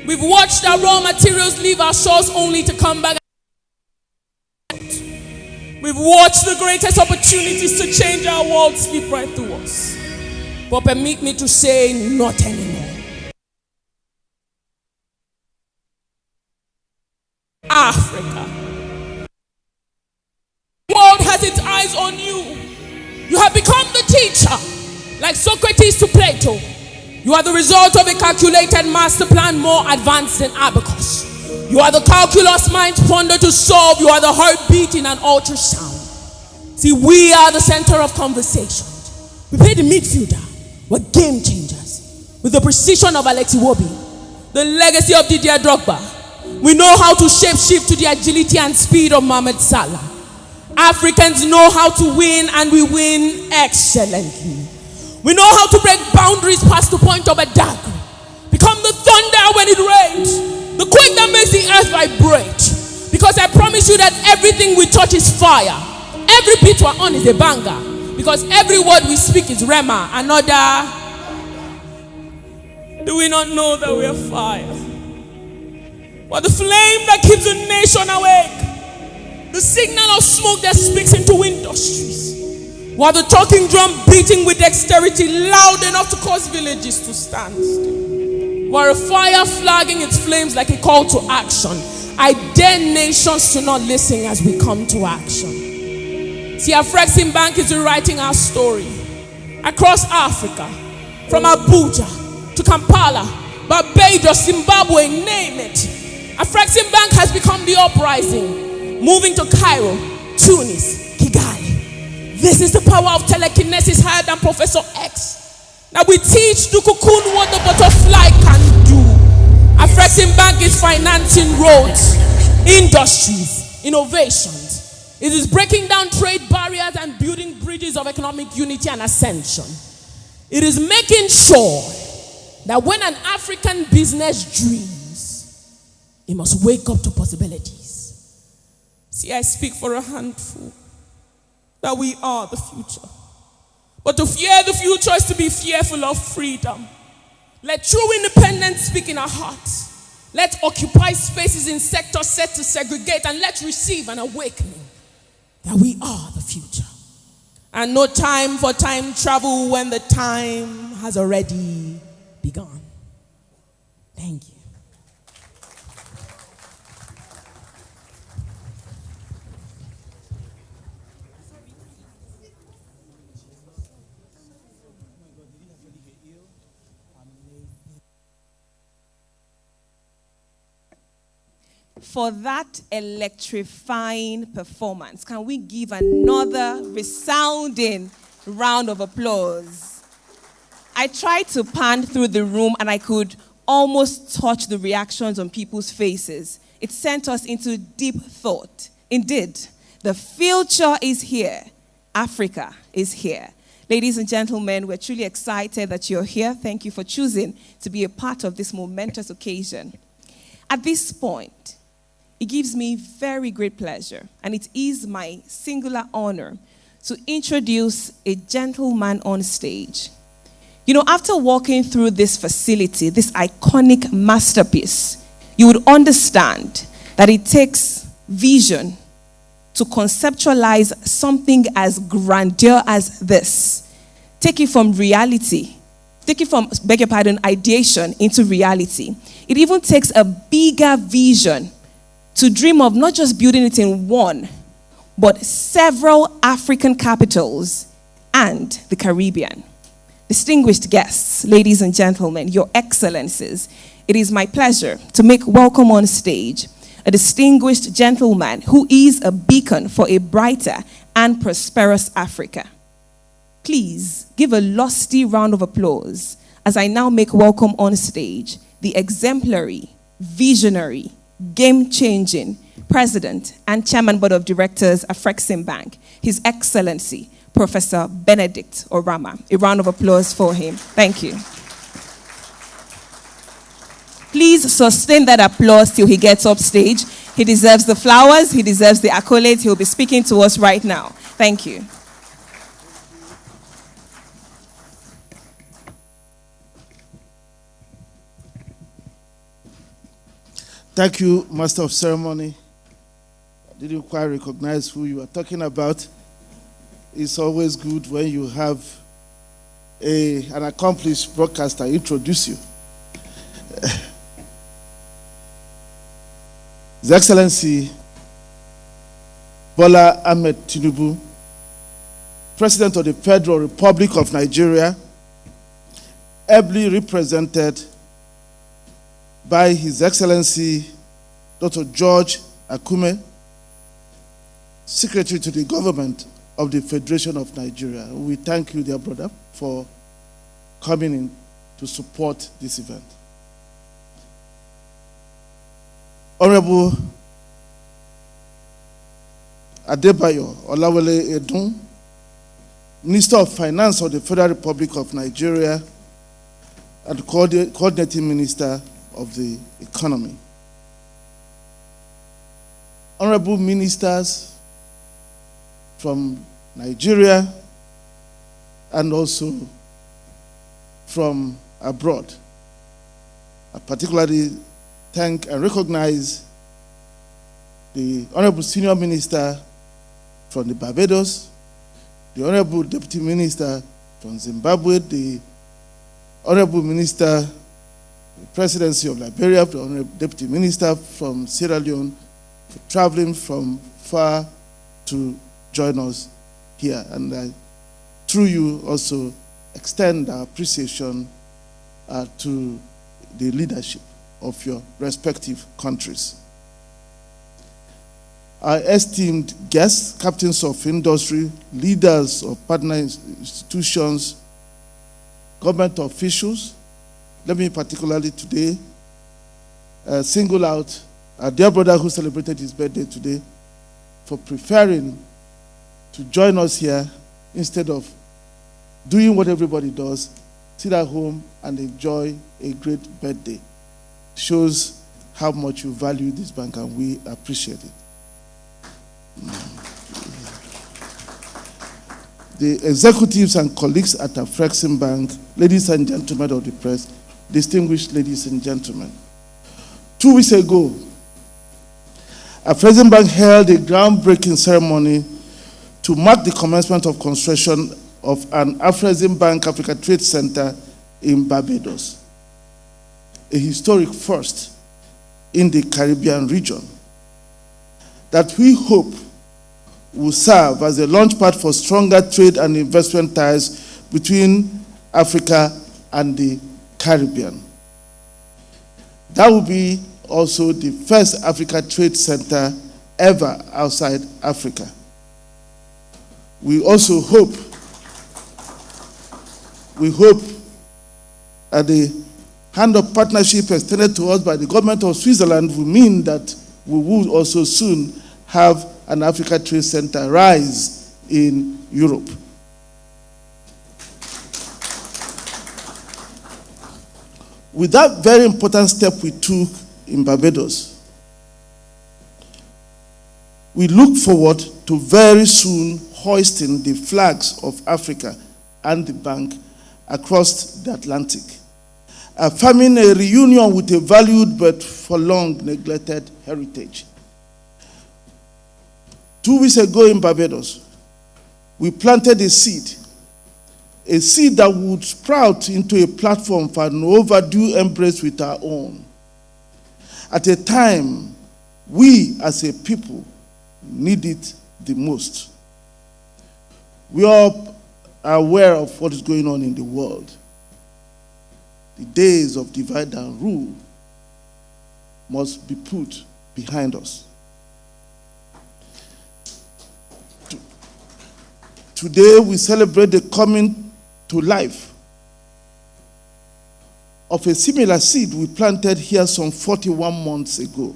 We've watched our raw materials leave our shores only to come back. We've watched the greatest opportunities to change our world slip right through us. But permit me to say, not anymore. Africa. The world has its eyes on you. You have become the teacher, like Socrates to Plato. You are the result of a calculated master plan more advanced than abacus. You are the calculus minds ponder to solve. You are the heartbeat in an ultrasound. See, we are the center of conversation. We play the midfielder. We're game changers. With the precision of Alexi Wobi, the legacy of Didier Drogba. We know how to shape shift to the agility and speed of Mohamed Salah. Africans know how to win, and we win excellently. We know how to break boundaries past the point of a dagger. Become the thunder when it rains. The quake that makes the earth vibrate. Because I promise you that everything we touch is fire. Every beat we're on is a banger. Because every word we speak is Rema. Another. Do we not know that we are fire? But the flame that keeps a nation awake. The signal of smoke that speaks into industries. While the talking drum beating with dexterity loud enough to cause villages to stand still. While a fire flagging its flames like a call to action. I dare nations to not listen as we come to action. See, Afreximbank is rewriting our story. Across Africa. From Abuja to Kampala, Barbados, Zimbabwe, name it. Afreximbank has become the uprising. Moving to Cairo, Tunis, Kigali. This is the power of telekinesis higher than Professor X. Now we teach the cocoon what the butterfly can do. Afreximbank is financing roads, industries, innovations. It is breaking down trade barriers and building bridges of economic unity and ascension. It is making sure that when an African business dreams, it must wake up to possibilities. See, I speak for a handful that we are the future. But to fear the future is to be fearful of freedom. Let true independence speak in our hearts. Let's occupy spaces in sectors set to segregate, and let's receive an awakening that we are the future. And no time for time travel when the time has already begun. Thank you. for that electrifying performance. Can we give another resounding round of applause? I tried to pan through the room and I could almost touch the reactions on people's faces. It sent us into deep thought. Indeed, the future is here. Africa is here. Ladies and gentlemen, we're truly excited that you're here. Thank you for choosing to be a part of this momentous occasion. At this point, it gives me very great pleasure, and it is my singular honor to introduce a gentleman on stage. You know, after walking through this facility, this iconic masterpiece, you would understand that it takes vision to conceptualize something as grandeur as this. Take it from reality. Take it from, beg your pardon, ideation into reality. It even takes a bigger vision to dream of not just building it in one, but several African capitals and the Caribbean. Distinguished guests, ladies and gentlemen, your excellencies, it is my pleasure to make welcome on stage a distinguished gentleman who is a beacon for a brighter and prosperous Africa. Please give a lusty round of applause as I now make welcome on stage the exemplary, visionary, game-changing President and Chairman Board of Directors of Afreximbank, His Excellency, Professor Benedict Orama. A round of applause for him. Thank you. Please sustain that applause till he gets up stage. He deserves the flowers. He deserves the accolades. He'll be speaking to us right now. Thank you. Thank you, Master of Ceremony. I didn't quite recognize who you are talking about. It's always good when you have an accomplished broadcaster introduce you. His Excellency Bola Ahmed Tinubu, President of the Federal Republic of Nigeria, ably represented by His Excellency Dr. George Akume, Secretary to the Government of the Federation of Nigeria. We thank you, dear brother, for coming in to support this event. Honorable Adebayo Olawale Edun, Minister of Finance of the Federal Republic of Nigeria and Coordinating Minister of the Economy. Honorable Ministers from Nigeria and also from abroad. I particularly thank and recognize the Honorable Senior Minister from the Barbados, the Honorable Deputy Minister from Zimbabwe, the Honorable Minister, the Presidency of Liberia, the Honorable Deputy Minister from Sierra Leone, for traveling from far to join us here. And I, through you, also extend our appreciation to the leadership of your respective countries. Our esteemed guests, captains of industry, leaders of partner institutions, government officials, let me particularly today single out our dear brother who celebrated his birthday today for preferring to join us here instead of doing what everybody does, sit at home and enjoy a great birthday. Shows how much you value this bank, and we appreciate it. The executives and colleagues at Afreximbank, ladies and gentlemen of the press, distinguished ladies and gentlemen. 2 weeks ago, Afreximbank held a groundbreaking ceremony to mark the commencement of construction of an Afreximbank Africa Trade Center in Barbados, a historic first in the Caribbean region that we hope will serve as a launchpad for stronger trade and investment ties between Africa and the Caribbean. That will be also the first Africa Trade Center ever outside Africa. We also hope that the hand of partnership extended to us by the government of Switzerland will mean that we will also soon have an Africa Trade Center rise in Europe. With that very important step we took in Barbados, we look forward to very soon hoisting the flags of Africa and the bank across the Atlantic, affirming a reunion with a valued but for long neglected heritage. 2 weeks ago in Barbados, we planted a seed that would sprout into a platform for an overdue embrace with our own. At a time, we as a people need it the most. We all are aware of what is going on in the world. The days of divide and rule must be put behind us. Today we celebrate the coming to life of a similar seed we planted here some 41 months ago.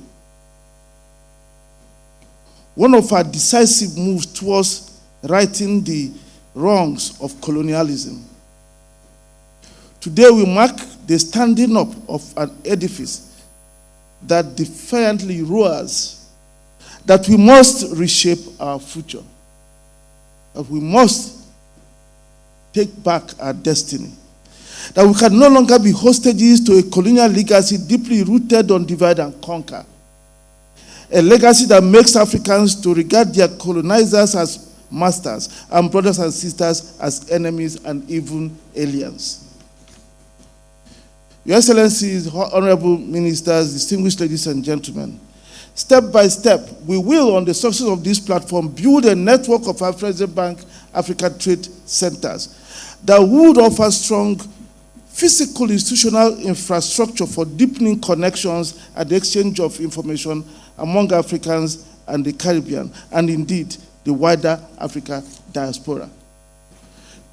One of our decisive moves towards righting the wrongs of colonialism. Today we mark the standing up of an edifice that defiantly roars that we must reshape our future, that we must take back our destiny, that we can no longer be hostages to a colonial legacy deeply rooted on divide and conquer, a legacy that makes Africans to regard their colonizers as masters and brothers and sisters as enemies and even aliens. Your Excellencies, honorable ministers, distinguished ladies and gentlemen, step by step, we will, on the success of this platform, build a network of Afreximbank Africa Trade Centers that would offer strong physical institutional infrastructure for deepening connections and the exchange of information among Africans and the Caribbean, and indeed the wider Africa diaspora.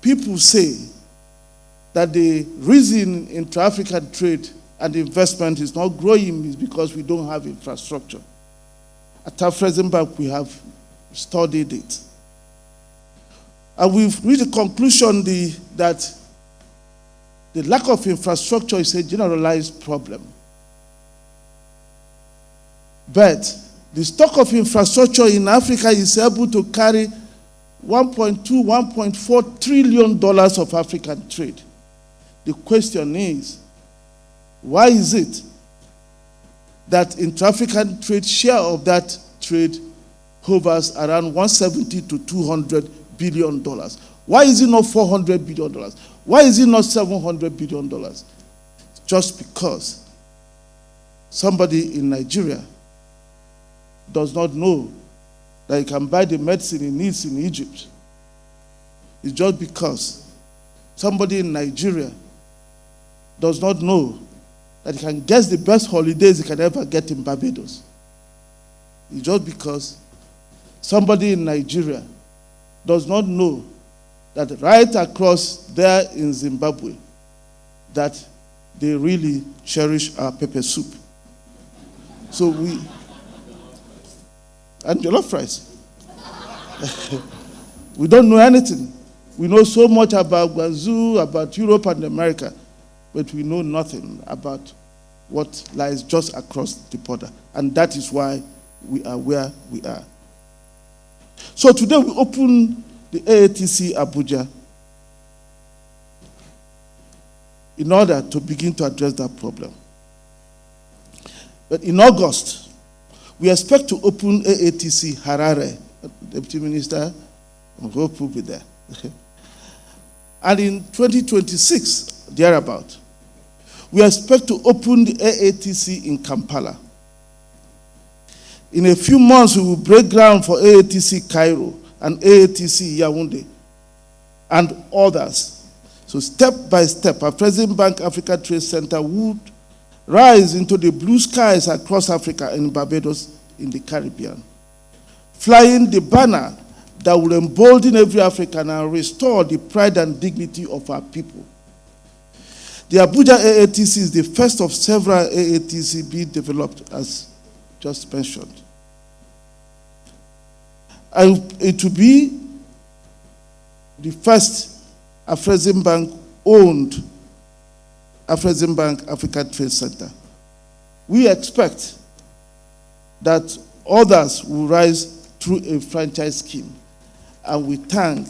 People say that the reason intra-African trade and investment is not growing is because we don't have infrastructure. At Afreximbank, we have studied it. And we've reached the conclusion that the lack of infrastructure is a generalized problem. But the stock of infrastructure in Africa is able to carry $1.2, $1.4 trillion of African trade. The question is, why is it that intra-African trade share of that trade hovers around $170 to $200 billion? Why is it not $400 billion? Why is it not $700 billion? Just because somebody in Nigeria does not know that he can buy the medicine he needs in Egypt. It's just because somebody in Nigeria does not know that he can get the best holidays he can ever get in Barbados. It's just because somebody in Nigeria does not know that right across there in Zimbabwe that they really cherish our pepper soup. So and jollof rice. We don't know anything. We know so much about Guangzhou, about Europe and America, but we know nothing about what lies just across the border. And that is why we are where we are. So today we open the AATC Abuja in order to begin to address that problem. But in August, we expect to open AATC Harare. Deputy Minister, I hope will be there. And in 2026, thereabout, we expect to open the AATC in Kampala. In a few months, we will break ground for AATC Cairo and AATC Yaoundé and others. So step by step, our Afreximbank Africa Trade Center would rise into the blue skies across Africa and Barbados in the Caribbean, flying the banner that will embolden every African and restore the pride and dignity of our people. The Abuja AATC is the first of several AATC being developed, as just mentioned. And it will be the first Afreximbank-owned Afreximbank Africa Trade Center. We expect that others will rise through a franchise scheme, and we thank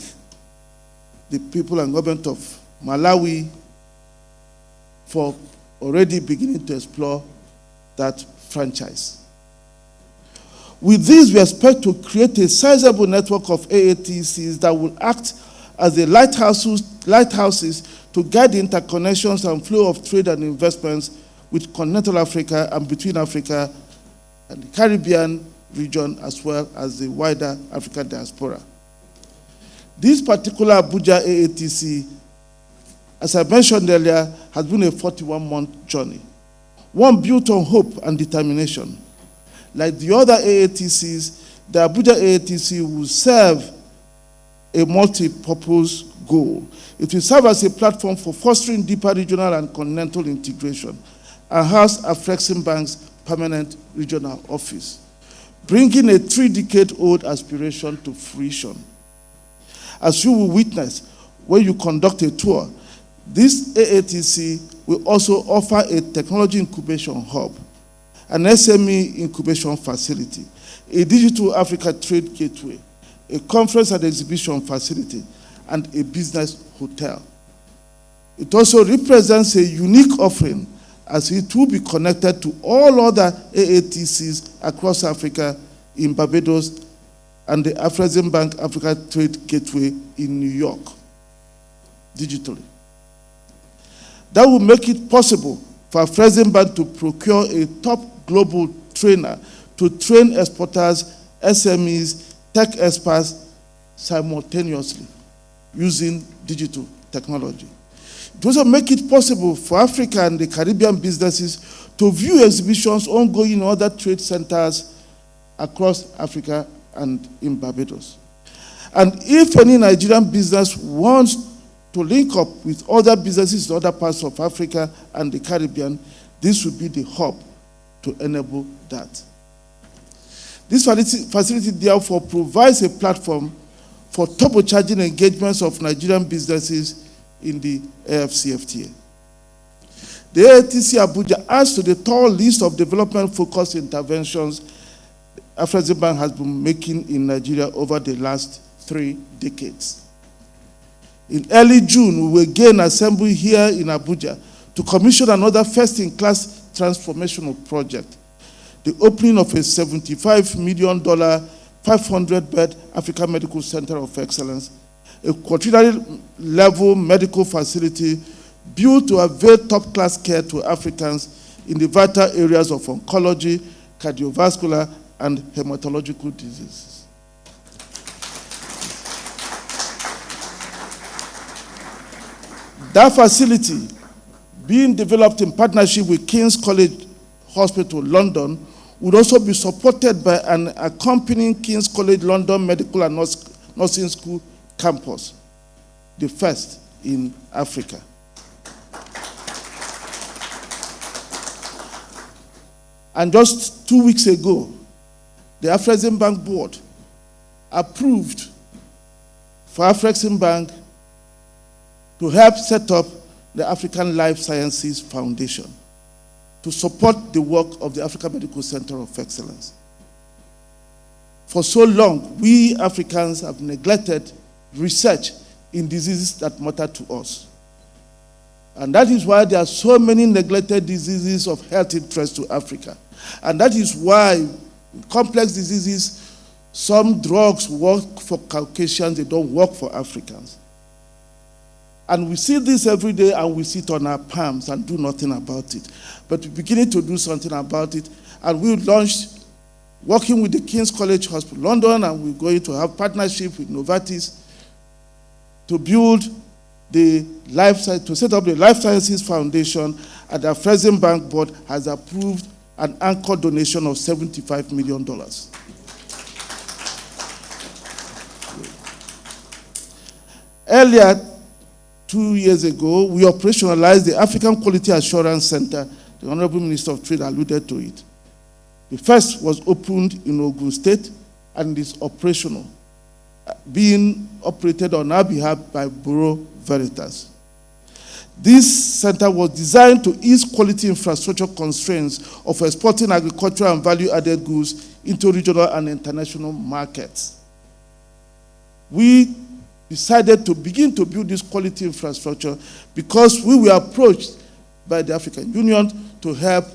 the people and government of Malawi for already beginning to explore that franchise. With this, we expect to create a sizable network of AATCs that will act as the lighthouses to guide the interconnections and flow of trade and investments with continental Africa and between Africa and the Caribbean region, as well as the wider African diaspora. This particular Abuja AATC, as I mentioned earlier, has been a 41-month journey, one built on hope and determination. Like the other AATCs, the Abuja AATC will serve a multi-purpose goal. It will serve as a platform for fostering deeper regional and continental integration and house Afreximbank's permanent regional office, bringing a 3-decade-old aspiration to fruition. As you will witness when you conduct a tour, this AATC will also offer a technology incubation hub, an SME incubation facility, a digital Africa trade gateway, a conference and exhibition facility, and a business hotel. It also represents a unique offering as it will be connected to all other AATCs across Africa in Barbados and the Afreximbank Africa Trade Gateway in New York, digitally. That will make it possible for Afreximbank to procure a top global trainer to train exporters, SMEs, tech experts simultaneously using digital technology. It will also make it possible for Africa and the Caribbean businesses to view exhibitions ongoing in other trade centers across Africa and in Barbados. And if any Nigerian business wants to link up with other businesses in other parts of Africa and the Caribbean, this will be the hub to enable that. This facility therefore provides a platform for turbocharging engagements of Nigerian businesses in the AFCFTA. The AATC Abuja adds to the tall list of development-focused interventions Afreximbank has been making in Nigeria over the last 3 decades. In early June, we will again assemble here in Abuja to commission another first-in-class transformational project, the opening of a $75 million, 500-bed African Medical Center of Excellence, a quaternary-level medical facility built to avail top-class care to Africans in the vital areas of oncology, cardiovascular, and hematological diseases. That facility, being developed in partnership with King's College Hospital, London, would also be supported by an accompanying King's College London Medical and Nursing School campus, the first in Africa. And just 2 weeks ago, the Afreximbank board approved for Afreximbank to help set up the African Life Sciences Foundation to support the work of the African Medical Center of Excellence. For so long, we Africans have neglected research in diseases that matter to us. And that is why there are so many neglected diseases of health interest to Africa. And that is why complex diseases, some drugs work for Caucasians, they don't work for Africans. And we see this every day and we sit on our palms and do nothing about it. But we're beginning to do something about it. And we launched, working with the King's College Hospital London, and we're going to have partnership with Novartis to build to set up the Life Sciences Foundation, and the Afreximbank board has approved an anchor donation of $75 million. Earlier, 2 years ago, we operationalized the African Quality Assurance Center. The Honorable Minister of Trade alluded to it. The first was opened in Ogun State and is operational, being operated on our behalf by Bureau Veritas. This center was designed to ease quality infrastructure constraints of exporting agricultural and value-added goods into regional and international markets. We decided to begin to build this quality infrastructure because we were approached by the African Union to help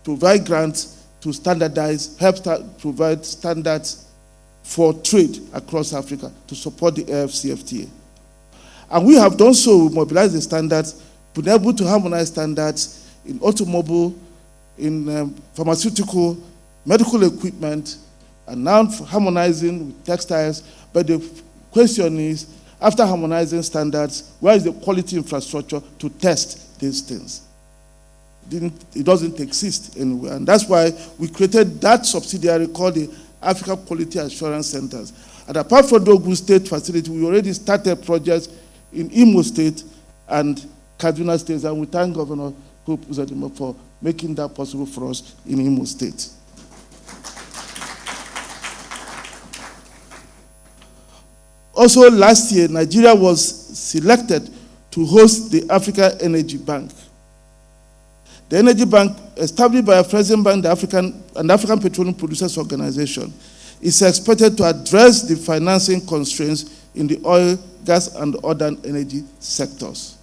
provide grants to standardize, provide standards for trade across Africa to support the AFCFTA. And we have done so. We mobilized the standards, been able to harmonize standards in automobile, in pharmaceutical, medical equipment, and now harmonizing with textiles. But the question is, after harmonizing standards, where is the quality infrastructure to test these things? It doesn't exist anywhere. And that's why we created that subsidiary called the Africa Quality Assurance Centers. And apart from the Ogun State facility, we already started projects in Imo State and Kaduna State, and we thank Governor Hope Uzodinma for making that possible for us in Imo State. Also, last year, Nigeria was selected to host the Africa Energy Bank. The Energy Bank, established by Afreximbank, the African Petroleum Producers Organization, is expected to address the financing constraints in the oil, gas, and other energy sectors.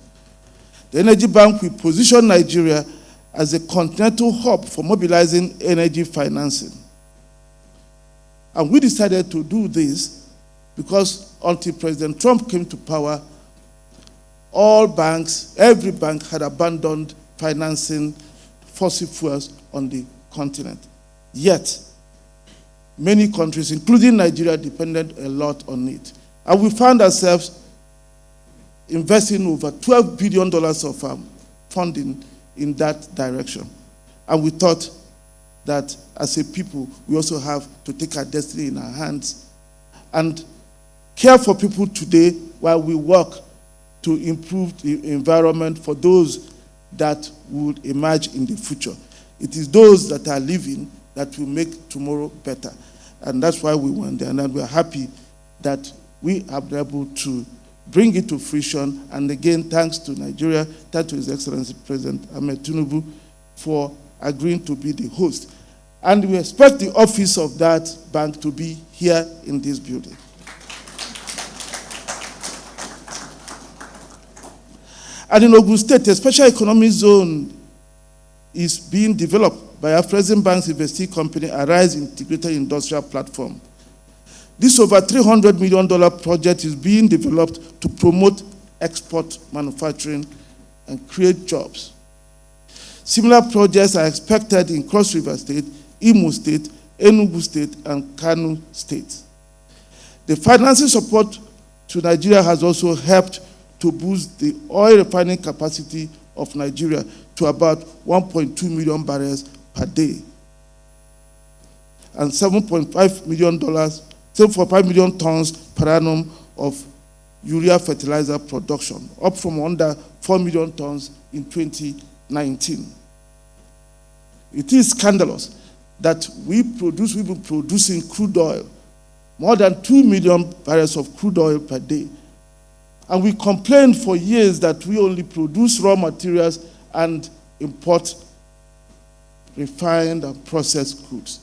The Energy Bank will position Nigeria as a continental hub for mobilizing energy financing. And we decided to do this because until President Trump came to power, all banks, every bank had abandoned financing fossil fuels on the continent. Yet, many countries, including Nigeria, depended a lot on it. And we found ourselves investing over $12 billion of funding in that direction. And we thought that as a people, we also have to take our destiny in our hands and care for people today while we work to improve the environment for those that would emerge in the future. It is those that are living that will make tomorrow better. And that's why we went there. And we're happy that we have been able to bring it to fruition. And again, thanks to Nigeria, thanks to His Excellency President Ahmed Tinubu for agreeing to be the host. And we expect the office of that bank to be here in this building. And in Ogun State, a special economic zone is being developed by Afreximbank's investee company, Arise Integrated Industrial Platform. This over $300 million project is being developed to promote export manufacturing and create jobs. Similar projects are expected in Cross River State, Imo State, Enugu State, and Kano State. The financing support to Nigeria has also helped to boost the oil refining capacity of Nigeria to about 1.2 million barrels per day and $7.5 million tons per annum of urea fertilizer production, up from under 4 million tons in 2019. It is scandalous that we've been producing crude oil, more than 2 million barrels of crude oil per day. And we complained for years that we only produce raw materials and import refined and processed goods.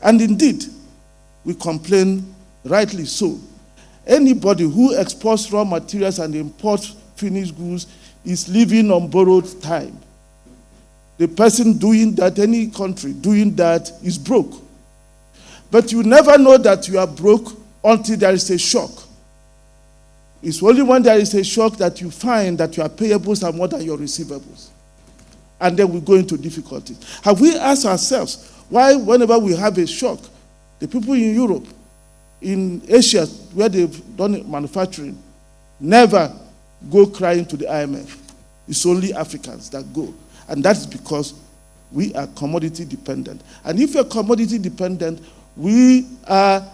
And indeed, we complain rightly so. Anybody who exports raw materials and imports finished goods is living on borrowed time. The person doing that, any country doing that, is broke. But you never know that you are broke until there is a shock. It's only when there is a shock that you find that your payables are more than your receivables. And then we go into difficulties. Have we asked ourselves why, whenever we have a shock, the people in Europe, in Asia, where they've done manufacturing, never go crying to the IMF. It's only Africans that go. And that's because we are commodity dependent. And if you're commodity dependent, we are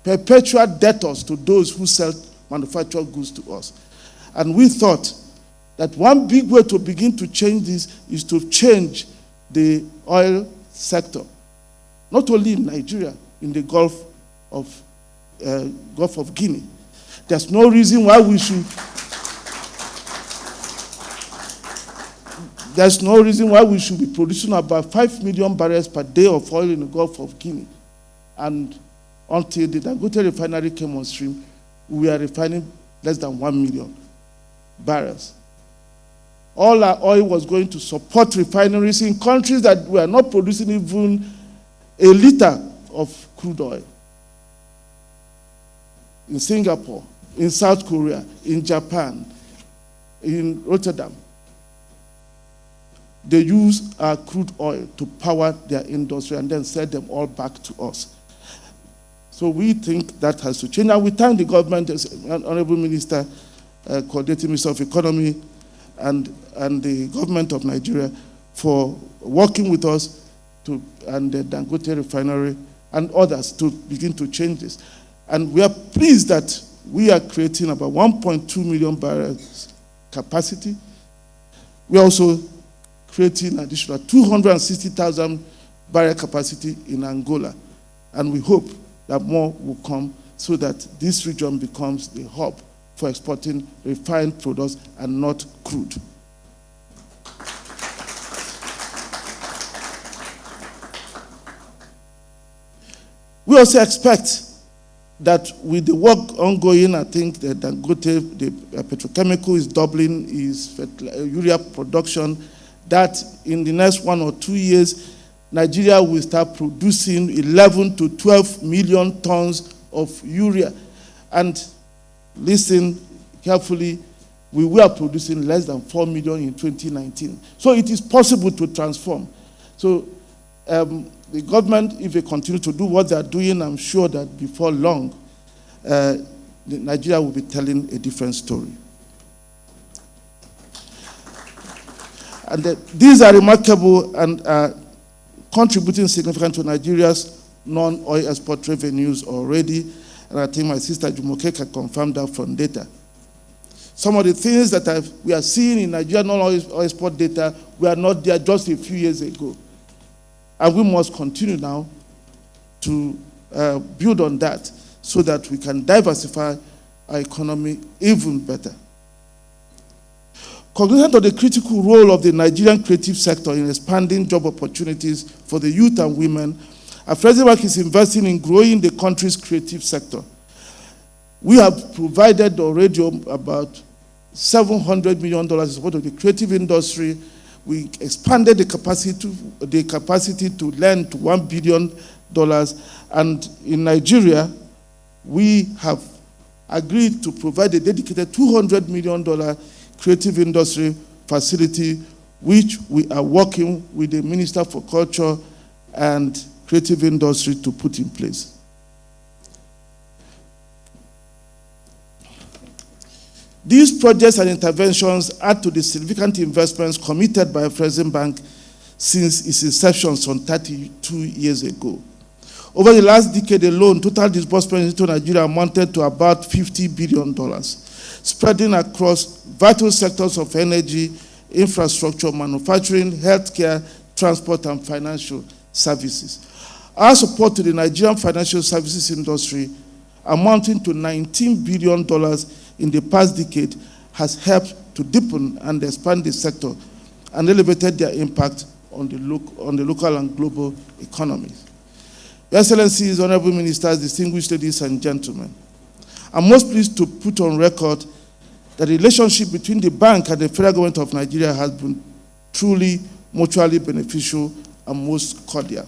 perpetual debtors to those who sell manufactured goods to us. And we thought that one big way to begin to change this is to change the oil sector, not only in Nigeria, in the Gulf of Guinea. There's no reason why we should. There's no reason why we should be producing about 5 million barrels per day of oil in the Gulf of Guinea. And until the Dangote refinery came on stream, we are refining less than 1 million barrels. All our oil was going to support refineries in countries that were not producing even a liter of crude oil. In Singapore, in South Korea, in Japan, in Rotterdam. They use our crude oil to power their industry and then sell them all back to us. So we think that has to change. And we thank the government, Honorable Minister, Coordinating Minister of Economy, and the government of Nigeria for working with us and the Dangote refinery and others to begin to change this. And we are pleased that we are creating about 1.2 million barrels capacity. We are also creating additional 260,000 barrel capacity in Angola. And we hope that more will come so that this region becomes the hub for exporting refined products and not crude. We also expect that with the work ongoing, I think that Dangote, the petrochemical, is doubling its urea production, that in the next 1 or 2 years, Nigeria will start producing 11 to 12 million tons of urea. And listen carefully, we were producing less than 4 million in 2019. So it is possible to transform. So the government, if they continue to do what they are doing, I'm sure that before long, Nigeria will be telling a different story. And these are remarkable and contributing significantly to Nigeria's non-oil export revenues already. And I think my sister Jumoke can confirm that from data. Some of the things that we are seeing in Nigeria non-oil export data were not there just a few years ago. And we must continue now to build on that so that we can diversify our economy even better. Cognizant of the critical role of the Nigerian creative sector in expanding job opportunities for the youth and women, Afreximbank is investing in growing the country's creative sector. We have provided already about $700 million in support of the creative industry. We expanded the capacity to lend to $1 billion. And in Nigeria, we have agreed to provide a dedicated $200 million creative industry facility, which we are working with the Minister for Culture and Creative Industry to put in place. These projects and interventions add to the significant investments committed by Afreximbank since its inception some 32 years ago. Over the last decade alone, total disbursements into Nigeria amounted to about $50 billion, spreading across vital sectors of energy, infrastructure, manufacturing, healthcare, transport, and financial services. Our support to the Nigerian financial services industry, amounting to $19 billion in the past decade, has helped to deepen and expand the sector and elevated their impact on the local and global economies. Your Excellencies, Honorable Ministers, distinguished ladies and gentlemen, I'm most pleased to put on record that the relationship between the bank and the federal government of Nigeria has been truly mutually beneficial and most cordial.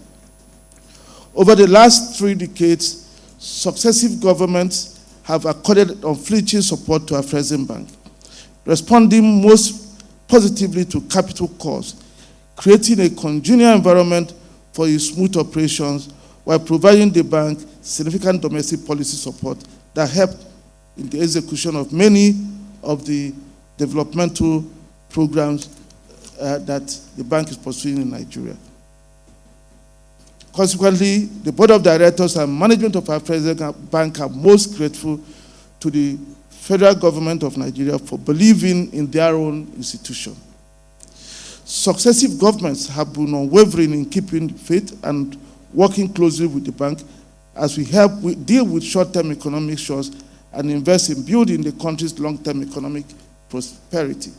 Over the last 3 decades, successive governments have accorded unflinching support to Afreximbank, responding most positively to capital calls, creating a congenial environment for its smooth operations while providing the bank significant domestic policy support that helped in the execution of many of the developmental programs that the bank is pursuing in Nigeria. Consequently, the board of directors and management of Afreximbank are most grateful to the federal government of Nigeria for believing in their own institution. Successive governments have been unwavering in keeping faith and working closely with the bank as we help deal with short-term economic shocks and invest in building the country's long-term economic prosperity.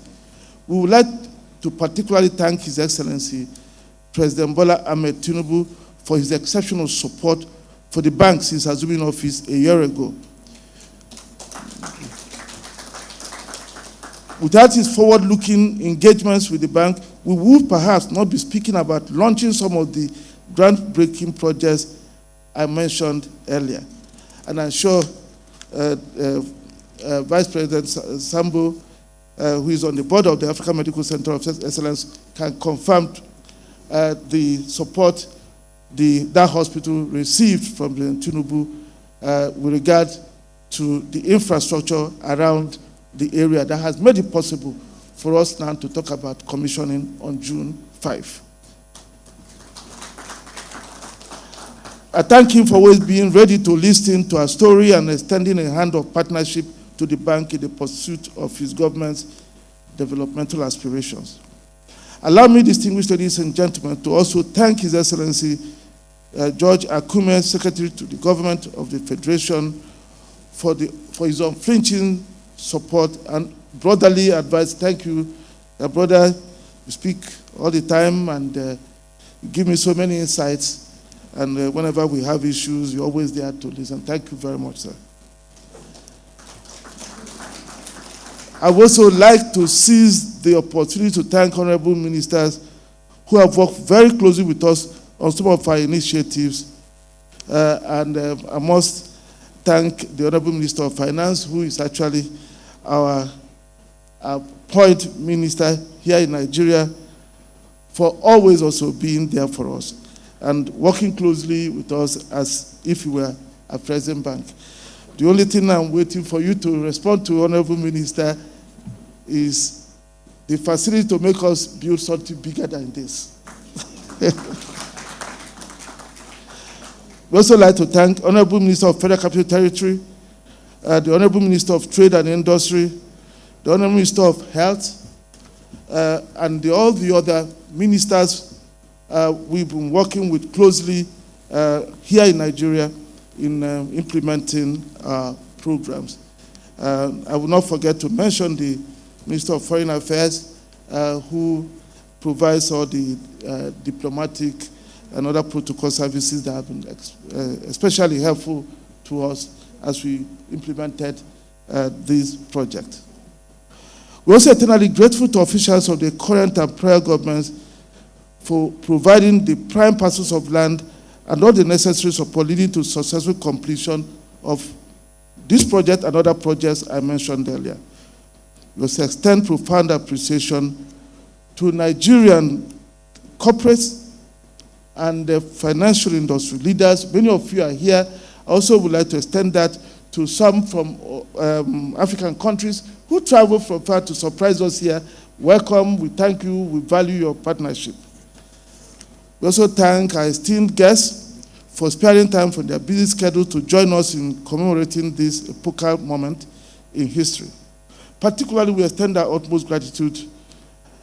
We would like to particularly thank His Excellency President Bola Ahmed Tinubu for his exceptional support for the bank since assuming office a year ago. Without his forward-looking engagements with the bank, we would perhaps not be speaking about launching some of the groundbreaking projects I mentioned earlier. And I'm sure Vice President Sambo, who is on the board of the African Medical Center of Excellence, can confirm the support that hospital received from President Tinubu with regard to the infrastructure around the area that has made it possible for us now to talk about commissioning on June 5. I thank him for always being ready to listen to our story and extending a hand of partnership to the bank in the pursuit of his government's developmental aspirations. Allow me, distinguished ladies and gentlemen, to also thank His Excellency George Akume, Secretary to the Government of the Federation, for his unflinching support and brotherly advice. Thank you, brother. You speak all the time and you give me so many insights. And whenever we have issues, you're always there to listen. Thank you very much, sir. I would also like to seize the opportunity to thank honorable ministers who have worked very closely with us on some of our initiatives. I must thank the Honorable Minister of Finance, who is actually our point minister here in Nigeria, for always also being there for us and working closely with us as if we were a Afreximbank. The only thing I'm waiting for you to respond to, Honorable Minister, is the facility to make us build something bigger than this. We also like to thank Honorable Minister of Federal Capital Territory, the Honorable Minister of Trade and Industry, the Honorable Minister of Health, and all the other ministers we've been working with closely here in Nigeria in implementing programs. I will not forget to mention the Minister of Foreign Affairs, who provides all the diplomatic and other protocol services that have been especially helpful to us as we implemented this project. We're also eternally grateful to officials of the current and prior governments for providing the prime parcels of land and all the necessary support leading to successful completion of this project and other projects I mentioned earlier. We also extend profound appreciation to Nigerian corporates and the financial industry leaders. Many of you are here. I also would like to extend that to some from African countries who travel from far to surprise us here. Welcome, we thank you, we value your partnership. We also thank our esteemed guests for sparing time from their busy schedule to join us in commemorating this epochal moment in history. Particularly, we extend our utmost gratitude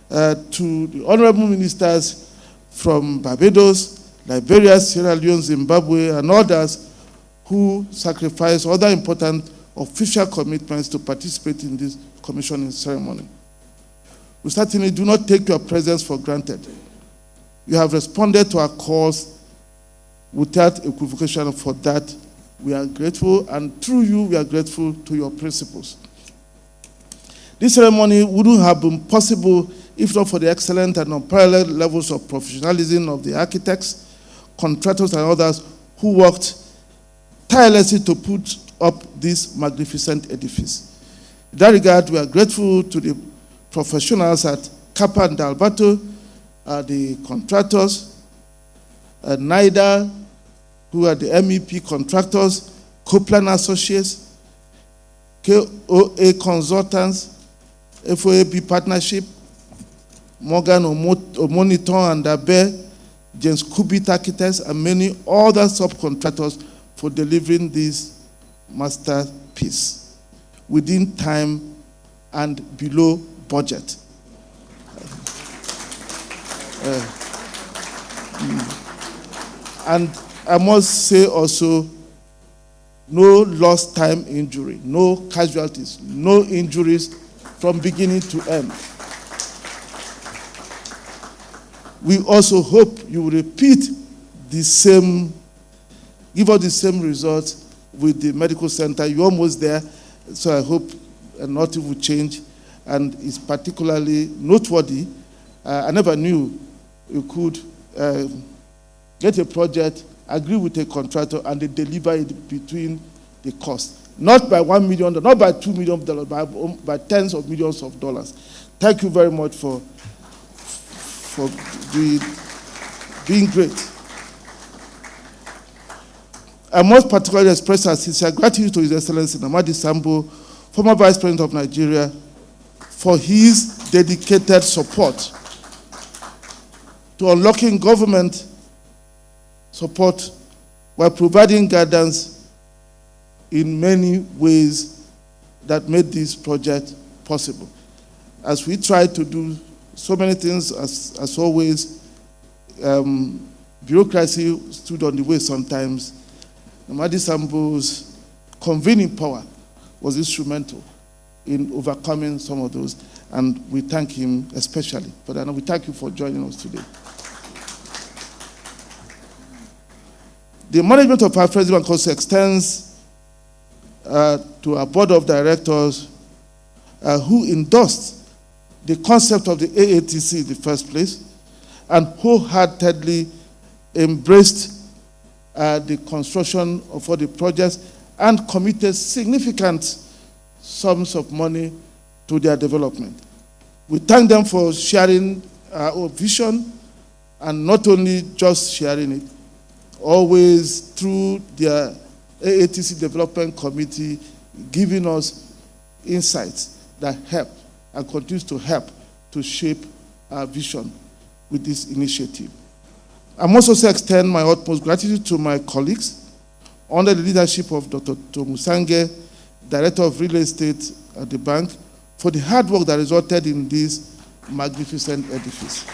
to the honorable ministers from Barbados, Liberia, Sierra Leone, Zimbabwe, and others who sacrificed other important official commitments to participate in this commissioning ceremony. We certainly do not take your presence for granted. You have responded to our calls without equivocation. For that, we are grateful, and through you, we are grateful to your principles. This ceremony wouldn't have been possible if not for the excellent and unparalleled levels of professionalism of the architects, contractors, and others who worked tirelessly to put up this magnificent edifice. In that regard, we are grateful to the professionals at Kappa and Dalbato, the contractors, NIDA, who are the MEP contractors, Copeland Associates, KOA Consultants, FOAB Partnership, Morgan Omoniton and Abe, James Kubit Architects, and many other subcontractors for delivering this masterpiece within time and below budget. And I must say also, no lost time injury, no casualties, no injuries from beginning to end. We also hope you will repeat the same, give us the same results with the medical center. You're almost there, so I hope nothing will change. And it's particularly noteworthy. I never knew you could get a project, agree with a contractor, and they deliver it between the cost. Not by $1 million, not by $2 million, by tens of millions of dollars. Thank you very much for being great. I must particularly express our sincere gratitude to His Excellency Namadi Sambo, former Vice President of Nigeria, for his dedicated support to unlocking government support while providing guidance in many ways that made this project possible. As we try to do so many things, as always, bureaucracy stood on the way sometimes. Namadi Sambo's convening power was instrumental in overcoming some of those, and we thank him especially for that. And we thank you for joining us today. The management of Afreximbank also extends to our board of directors who endorsed the concept of the AATC in the first place and wholeheartedly embraced the construction of all the projects and committed significant sums of money to their development. We thank them for sharing our vision, and not only just sharing it, always through their AATC Development Committee, giving us insights that help and continues to help to shape our vision with this initiative. I must also extend my utmost gratitude to my colleagues under the leadership of Dr. Tomusange, Director of Real Estate at the bank, for the hard work that resulted in this magnificent edifice.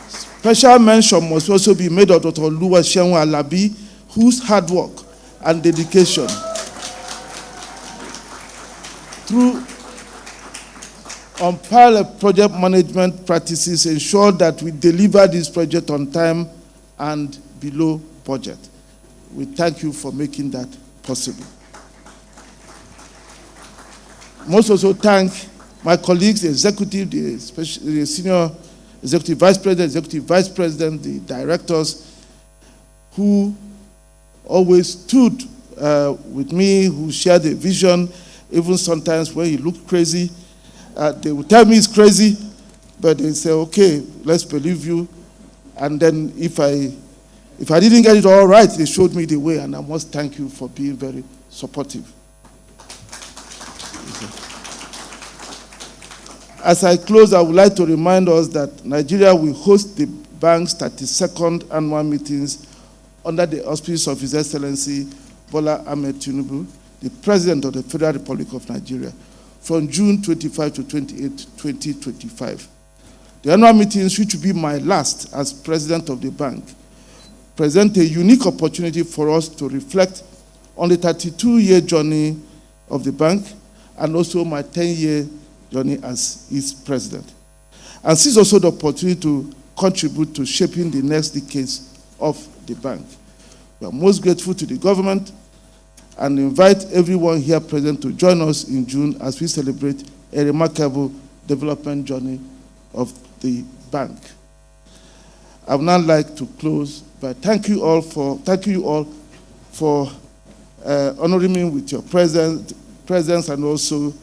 Special mention must also be made of Dr. Oluwaseun Alabi, whose hard work and dedication through unparalleled project management practices ensured that we deliver this project on time and below budget. We thank you for making that possible. I must also thank my colleagues, the executive, the senior executive vice president, the directors, who always stood with me, who shared the vision, even sometimes when he looked crazy. They would tell me he's crazy, but they say, okay, let's believe you. And then if I didn't get it all right, they showed me the way, and I must thank you for being very supportive. As I close, I would like to remind us that Nigeria will host the bank's 32nd annual meetings under the auspices of His Excellency Bola Ahmed Tinubu, the President of the Federal Republic of Nigeria, from June 25 to 28, 2025. The annual meetings, which will be my last as President of the bank, present a unique opportunity for us to reflect on the 32-year journey of the bank and also my 10-year journey as its president. And seize also the opportunity to contribute to shaping the next decades of the bank. We are most grateful to the government and invite everyone here present to join us in June as we celebrate a remarkable development journey of the bank. I would now like to close by thanking you all for honoring me with your presence and also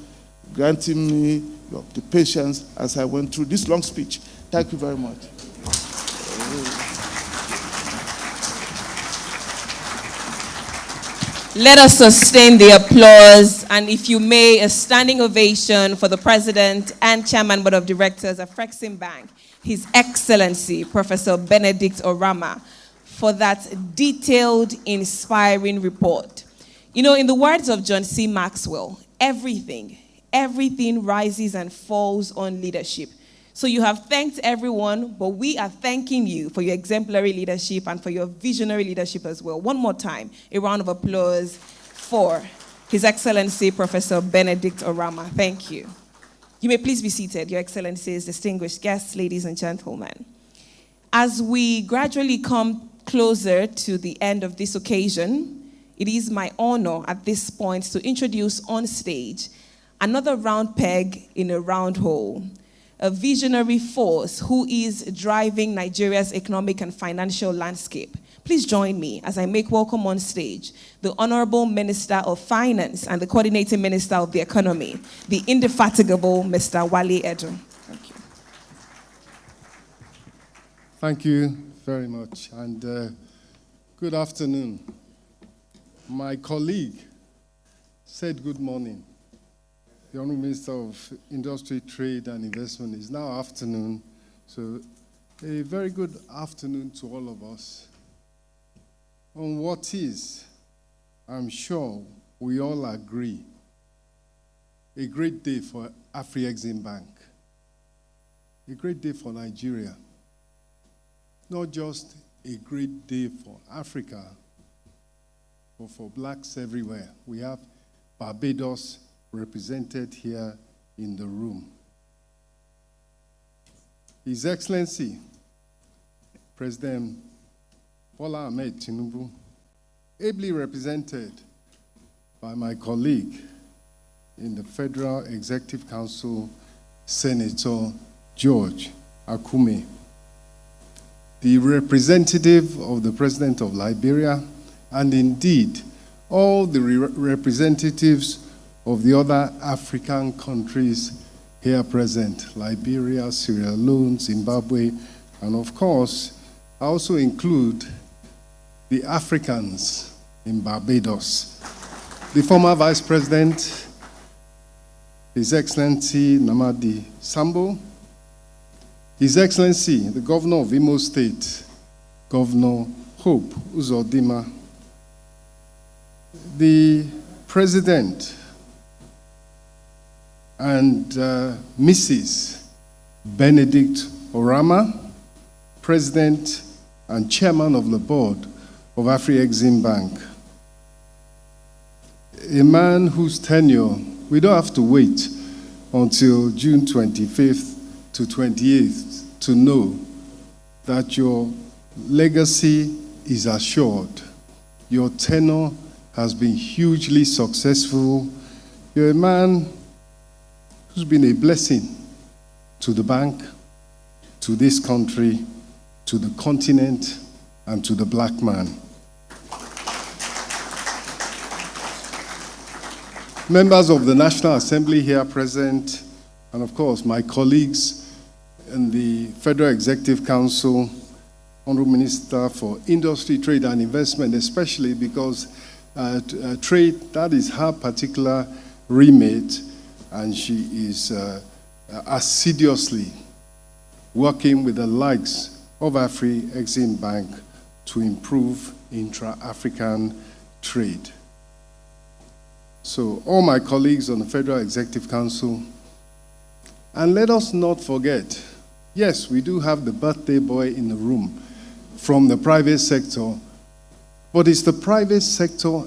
granting me the patience as I went through this long speech. Thank you very much. Let us sustain the applause, and if you may, a standing ovation for the President and Chairman Board of Directors of Afreximbank, His Excellency Professor Benedict Orama, for that detailed, inspiring report. You know, in the words of John C. Maxwell, everything rises and falls on leadership. So you have thanked everyone, but we are thanking you for your exemplary leadership and for your visionary leadership as well. One more time, a round of applause for His Excellency Professor Benedict Orama. Thank you. You may please be seated, Your Excellencies, distinguished guests, ladies and gentlemen. As we gradually come closer to the end of this occasion, it is my honor at this point to introduce on stage another round peg in a round hole, a visionary force who is driving Nigeria's economic and financial landscape. Please join me as I make welcome on stage the Honorable Minister of Finance and the Coordinating Minister of the Economy, the indefatigable Mr. Wale Edu. Thank you. Thank you very much, and good afternoon. My colleague said good morning. The Honourable Minister of Industry, Trade and Investment is now afternoon, so a very good afternoon to all of us. On what is, I'm sure we all agree, a great day for Afreximbank, a great day for Nigeria, not just a great day for Africa, but for blacks everywhere. We have Barbados represented here in the room. His Excellency, President Bola Ahmed Tinubu, ably represented by my colleague in the Federal Executive Council, Senator George Akume, the representative of the President of Liberia, and indeed all the representatives of the other African countries here present, Liberia, Sierra Leone, Zimbabwe, and of course, I also include the Africans in Barbados. The former Vice President, His Excellency Namadi Sambo, His Excellency, the Governor of Imo State, Governor Hope Uzodinma, the President and Mrs. Benedict Orama, President and Chairman of the Board of Afreximbank, a man whose tenure, we don't have to wait until June 25th to 28th to know that your legacy is assured. Your tenure has been hugely successful. You're a man who's been a blessing to the bank, to this country, to the continent, and to the black man. Members of the National Assembly here present, and of course my colleagues in the Federal Executive Council, Honorable Minister for Industry, Trade and Investment, especially because trade, that is her particular remit, and she is assiduously working with the likes of Afreximbank to improve intra-African trade. So all my colleagues on the Federal Executive Council, and let us not forget, yes, we do have the birthday boy in the room from the private sector, but it's the private sector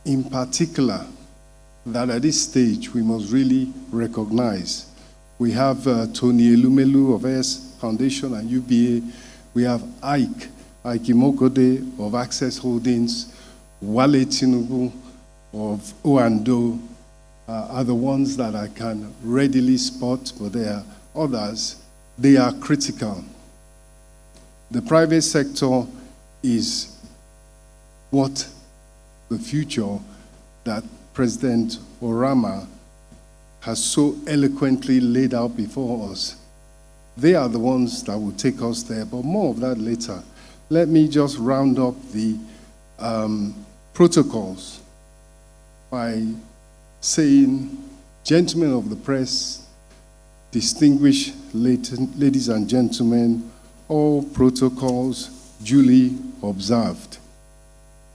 in particular that at this stage we must really recognize. We have Tony Elumelu of AS Foundation and UBA. We have Ike Mokode of Access Holdings, Wale Tinubu of O&O are the ones that I can readily spot, but there are others. They are critical. The private sector is what the future that President Orama has so eloquently laid out before us. They are the ones that will take us there, but more of that later. Let me just round up the protocols by saying, gentlemen of the press, distinguished ladies and gentlemen, all protocols duly observed.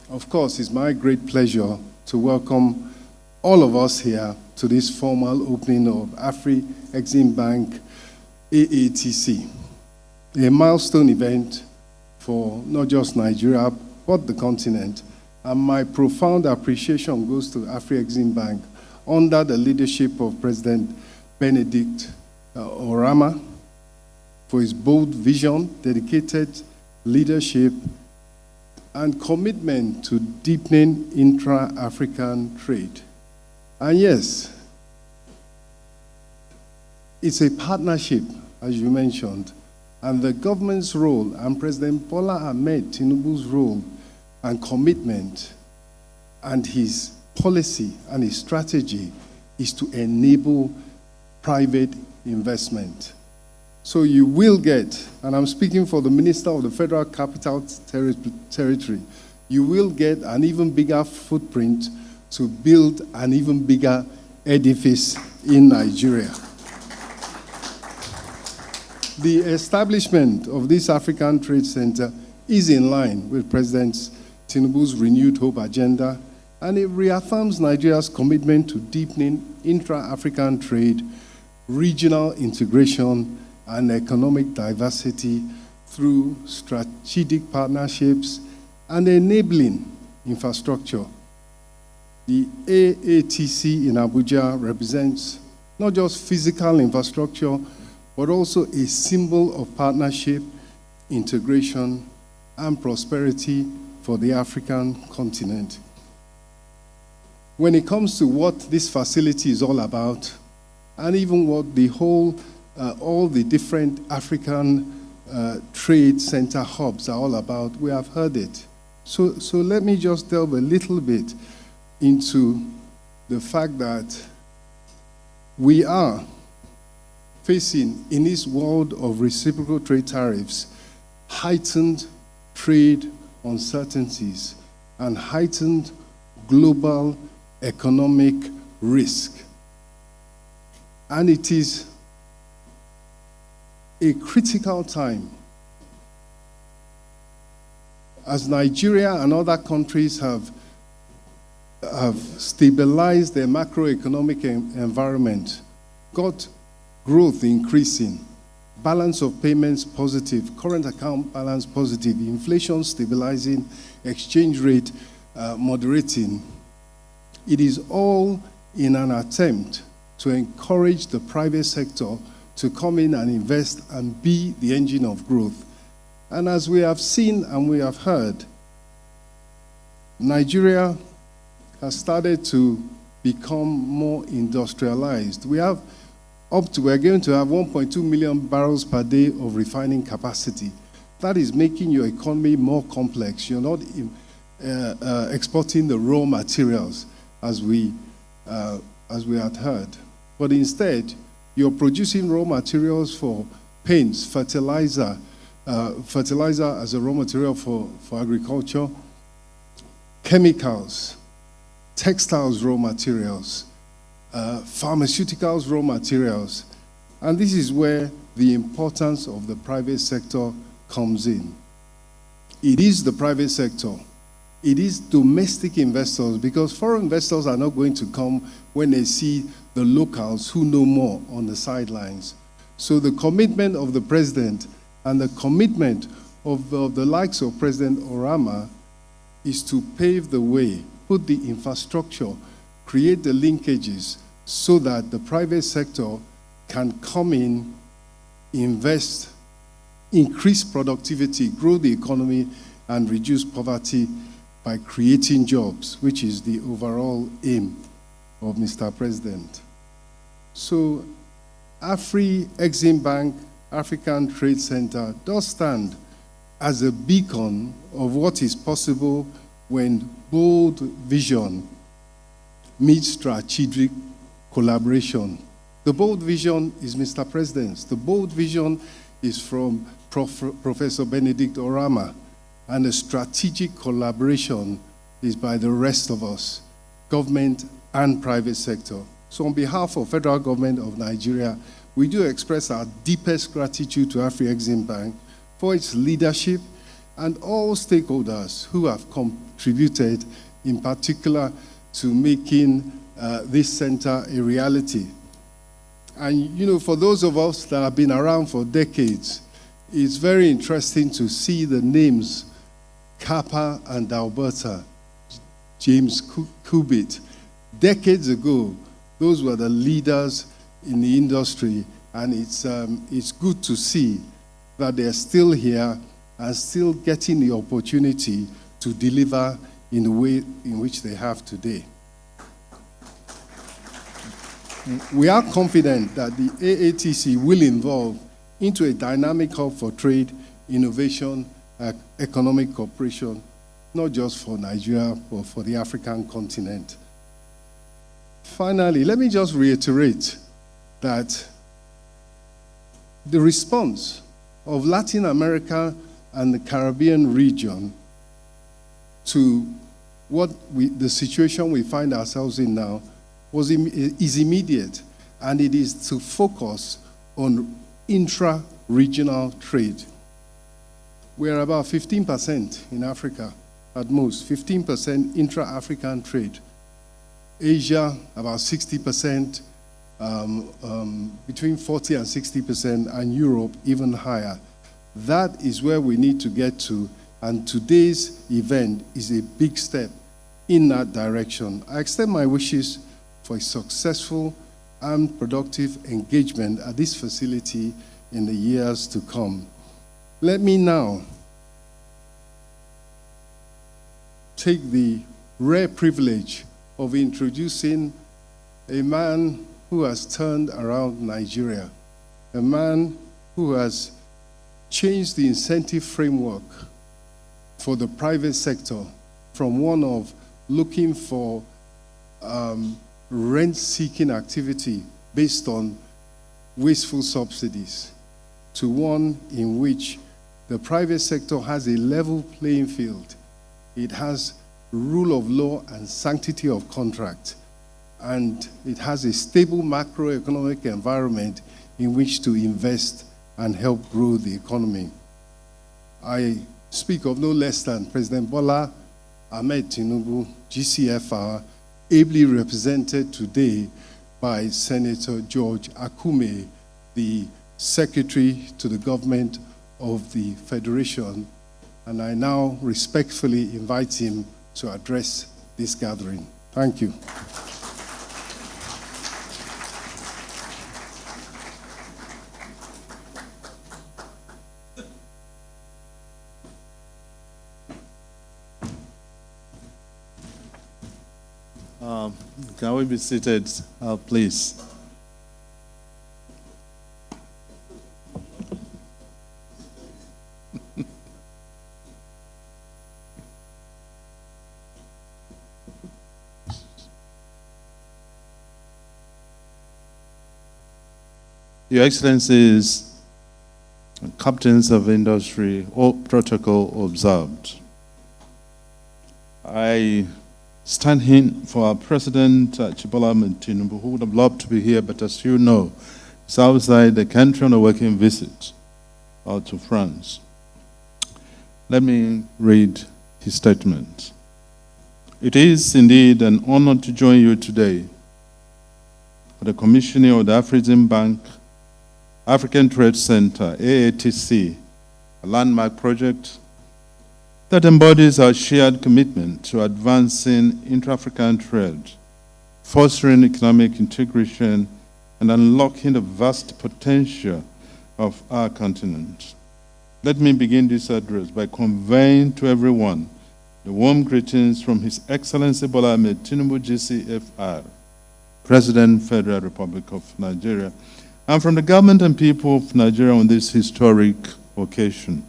Of course, it's my great pleasure to welcome all of us here to this formal opening of Afreximbank AATC, a milestone event for not just Nigeria, but the continent. And my profound appreciation goes to Afreximbank under the leadership of President Benedict Orama for his bold vision, dedicated leadership, and commitment to deepening intra-African trade. And yes, it's a partnership, as you mentioned, and the government's role and President Bola Ahmed Tinubu's role and commitment and his policy and his strategy is to enable private investment. So you will get, and I'm speaking for the Minister of the Federal Capital Territory, you will get an even bigger footprint to build an even bigger edifice in Nigeria. The establishment of this African Trade Center is in line with President Tinubu's renewed hope agenda, and it reaffirms Nigeria's commitment to deepening intra-African trade, regional integration, and economic diversity through strategic partnerships and enabling infrastructure. The AATC in Abuja represents not just physical infrastructure, but also a symbol of partnership, integration, and prosperity for the African continent. When it comes to what this facility is all about, and even what the whole, all the different African trade center hubs are all about, we have heard it. So let me just delve a little bit into the fact that we are facing, in this world of reciprocal trade tariffs, heightened trade uncertainties and heightened global economic risk. And it is a critical time as Nigeria and other countries have stabilized their macroeconomic environment, got growth increasing, balance of payments positive, current account balance positive, inflation stabilizing, exchange rate moderating. It is all in an attempt to encourage the private sector to come in and invest and be the engine of growth. And as we have seen and we have heard, Nigeria has started to become more industrialized. We're going to have 1.2 million barrels per day of refining capacity. That is making your economy more complex. You're not exporting the raw materials as we had heard, but instead you're producing raw materials for paints, fertilizer as a raw material for agriculture, chemicals, textiles raw materials, pharmaceuticals raw materials. And this is where the importance of the private sector comes in. It is the private sector. It is domestic investors, because foreign investors are not going to come when they see the locals who know more on the sidelines. So the commitment of the president and the commitment of the likes of President Orama is to pave the way, put the infrastructure, create the linkages so that the private sector can come in, invest, increase productivity, grow the economy, and reduce poverty by creating jobs, which is the overall aim of Mr. President. So Afreximbank, African Trade Center, does stand as a beacon of what is possible when bold vision meets strategic collaboration. The bold vision is Mr. President's. The bold vision is from Professor Benedict Orama, and a strategic collaboration is by the rest of us, government and private sector. So on behalf of Federal Government of Nigeria, we do express our deepest gratitude to Afreximbank for its leadership and all stakeholders who have contributed, in particular, to making this center a reality. And, you know, for those of us that have been around for decades, it's very interesting to see the names Kappa and Alberta, James Cubitt. Decades ago, those were the leaders in the industry, and it's good to see that they're still here and still getting the opportunity to deliver in the way in which they have today. We are confident that the AATC will evolve into a dynamic hub for trade, innovation, economic cooperation, not just for Nigeria, but for the African continent. Finally, let me just reiterate that the response of Latin America and the Caribbean region to the situation we find ourselves in now is immediate, and it is to focus on intra-regional trade. We are about 15% in Africa, at most, 15% intra-African trade. Asia, about 60%, between 40 and 60%, and Europe, even higher. That is where we need to get to, and today's event is a big step in that direction. I extend my wishes for a successful and productive engagement at this facility in the years to come. Let me now take the rare privilege of introducing a man who has turned around Nigeria, a man who has changed the incentive framework for the private sector from one of looking for rent-seeking activity based on wasteful subsidies to one in which the private sector has a level playing field. It has rule of law and sanctity of contract, and it has a stable macroeconomic environment in which to invest and help grow the economy. I speak of no less than President Bola Ahmed Tinubu, GCFR, ably represented today by Senator George Akume, the Secretary to the Government of the Federation, and I now respectfully invite him to address this gathering. Thank you. Can we be seated, please? Your Excellencies, captains of industry, all protocol observed. I stand in for our President Bola Ahmed Tinubu, who would have loved to be here, but as you know, is outside the country on a working visit out to France. Let me read his statement. It is indeed an honor to join you today for the commissioning of the Afreximbank African Trade Center, AATC, a landmark project that embodies our shared commitment to advancing intra-African trade, fostering economic integration, and unlocking the vast potential of our continent. Let me begin this address by conveying to everyone the warm greetings from His Excellency Bola Ahmed Tinubu, GCFR, President, Federal Republic of Nigeria, and from the government and people of Nigeria on this historic occasion.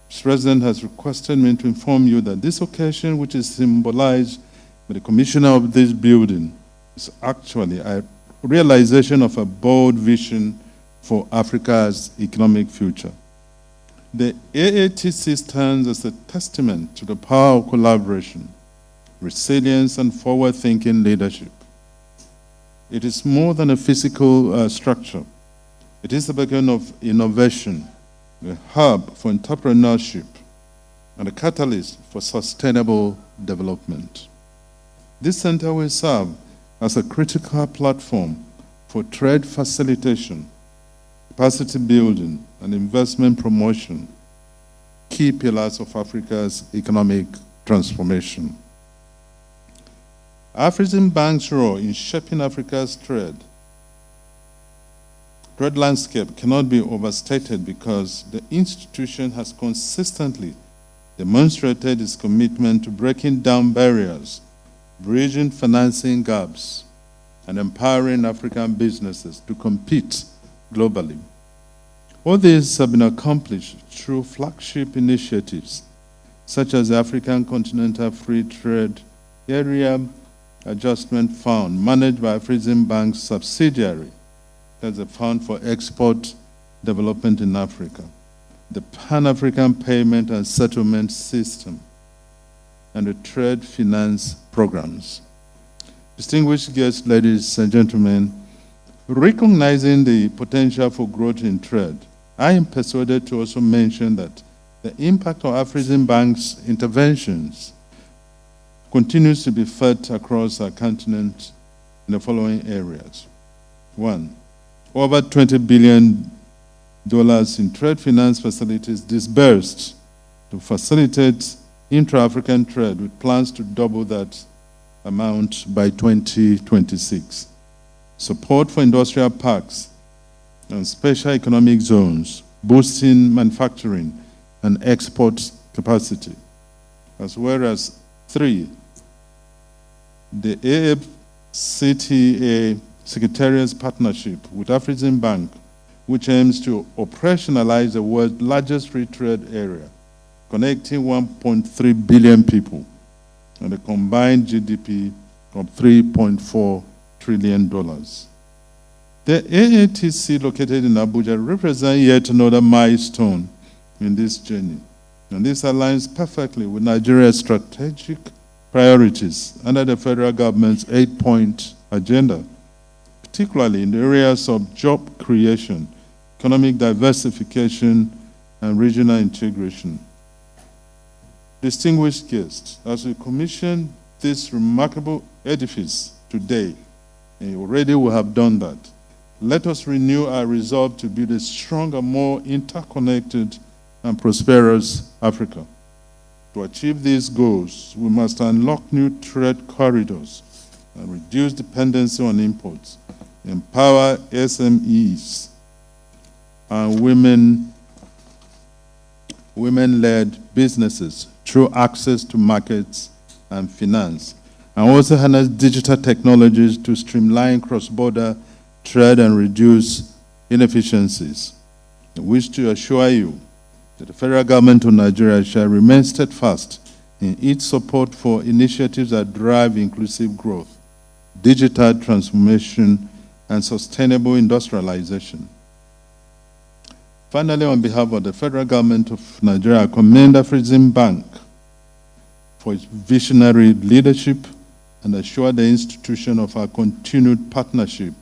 Mr. President has requested me to inform you that this occasion, which is symbolized by the commissioner of this building, is actually a realization of a bold vision for Africa's economic future. The AATC stands as a testament to the power of collaboration resilience, and forward-thinking leadership. It is more than a physical structure. It is a beacon of innovation, a hub for entrepreneurship, and a catalyst for sustainable development. This center will serve as a critical platform for trade facilitation, capacity building, and investment promotion, key pillars of Africa's economic transformation. Afreximbank's role in shaping Africa's trade landscape cannot be overstated because the institution has consistently demonstrated its commitment to breaking down barriers, bridging financing gaps, and empowering African businesses to compete globally. All these have been accomplished through flagship initiatives such as the African Continental Free Trade Area Adjustment Fund, managed by Afreximbank's subsidiary, that's the Fund for Export Development in Africa, the Pan-African Payment and Settlement System, and the Trade Finance Programs. Distinguished guests, ladies and gentlemen, recognizing the potential for growth in trade, I am persuaded to also mention that the impact of Afreximbank's interventions continues to be felt across our continent in the following areas. 1, over $20 billion in trade finance facilities disbursed to facilitate intra-African trade, with plans to double that amount by 2026. Support for industrial parks and special economic zones, boosting manufacturing and export capacity, as well as 3, the AFCTA Secretariat's partnership with Afreximbank, which aims to operationalize the world's largest free trade area, connecting 1.3 billion people and a combined GDP of $3.4 trillion. The AATC located in Abuja represents yet another milestone in this journey, and this aligns perfectly with Nigeria's strategic priorities under the federal government's 8-point agenda, particularly in the areas of job creation, economic diversification, and regional integration. Distinguished guests, as we commission this remarkable edifice today, and already we have done that, let us renew our resolve to build a stronger, more interconnected and prosperous Africa. To achieve these goals, we must unlock new trade corridors and reduce dependency on imports, empower SMEs and women-led businesses through access to markets and finance, and also harness digital technologies to streamline cross-border trade and reduce inefficiencies. I wish to assure you that the federal government of Nigeria shall remain steadfast in its support for initiatives that drive inclusive growth, digital transformation, and sustainable industrialization. Finally, on behalf of the federal government of Nigeria, I commend Afreximbank for its visionary leadership and assure the institution of our continued partnership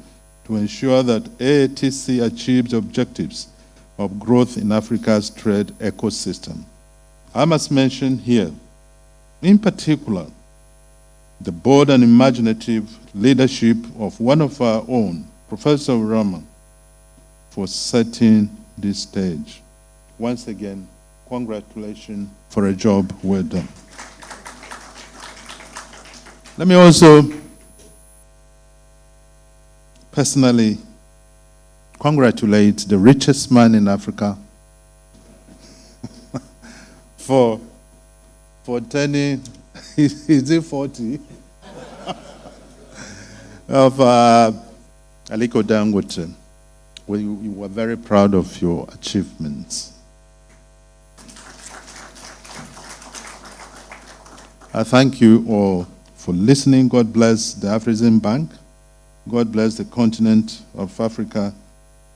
to ensure that AATC achieves objectives of growth in Africa's trade ecosystem. I must mention here, in particular, the bold and imaginative leadership of one of our own, Professor Rama, for setting this stage. Once again, congratulations for a job well done. Let me also personally congratulate the richest man in Africa for turning, is it 40? of Aliko Dangote. We were very proud of your achievements. I thank you all for listening. God bless the Afreximbank. God bless the continent of Africa.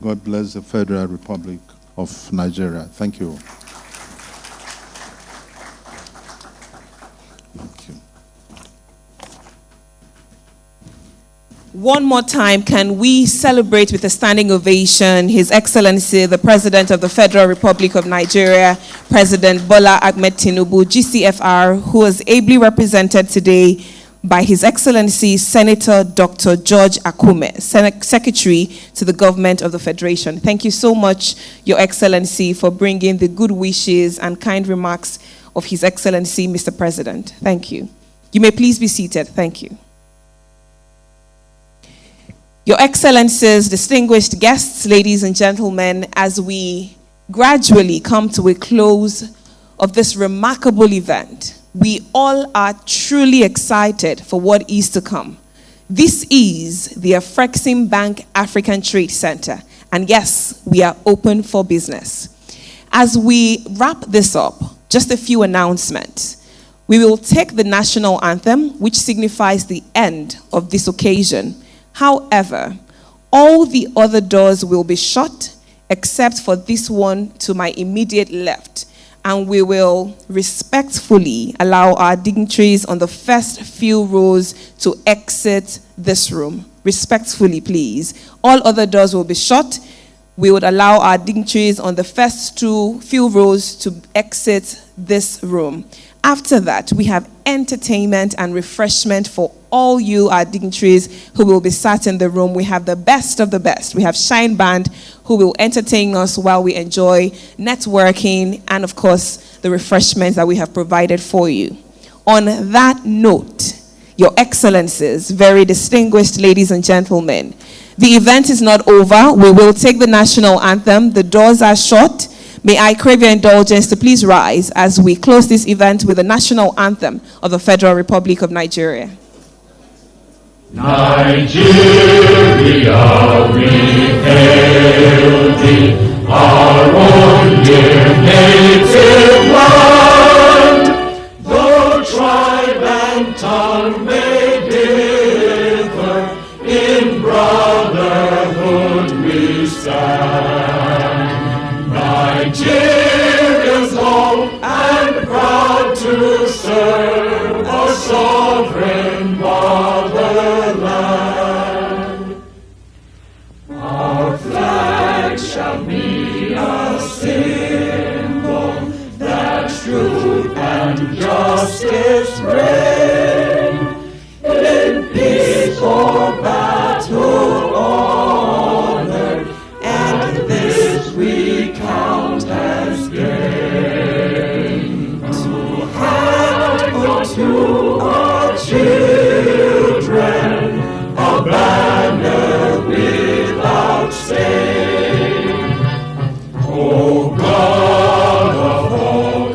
God bless the Federal Republic of Nigeria. Thank you. Thank you. One more time, can we celebrate with a standing ovation His Excellency, the President of the Federal Republic of Nigeria, President Bola Ahmed Tinubu, GCFR, who is ably represented today by His Excellency Senator Dr. George Akume, Secretary to the Government of the Federation. Thank you so much, Your Excellency, for bringing the good wishes and kind remarks of His Excellency, Mr. President. Thank you. You may please be seated. Thank you. Your Excellencies, distinguished guests, ladies and gentlemen, as we gradually come to a close of this remarkable event, we all are truly excited for what is to come. This is the Afreximbank African Trade Center, and yes, we are open for business. As we wrap this up, just a few announcements. We will take the national anthem, which signifies the end of this occasion. However, all the other doors will be shut except for this one to my immediate left, and we will respectfully allow our dignitaries on the first few rows to exit this room. Respectfully, please. All other doors will be shut. We would allow our dignitaries on the first few rows to exit this room. After that, we have entertainment and refreshment for all you, our dignitaries, who will be sat in the room. We have the best of the best. We have Shine Band, who will entertain us while we enjoy networking and, of course, the refreshments that we have provided for you. On that note, Your Excellencies, very distinguished ladies and gentlemen, the event is not over. We will take the national anthem. The doors are shut. May I crave your indulgence to please rise as we close this event with the national anthem of the Federal Republic of Nigeria. Nigeria, we hail thee, our own dear native land. Though tribe and tongue may differ, in brotherhood we stand. Nigerians home and proud to serve our sovereign motherland. Our flag shall be a symbol that truth and justice reign. In peace or battle honored, and this we count as gain. To hand unto our children a banner without stain. O God of all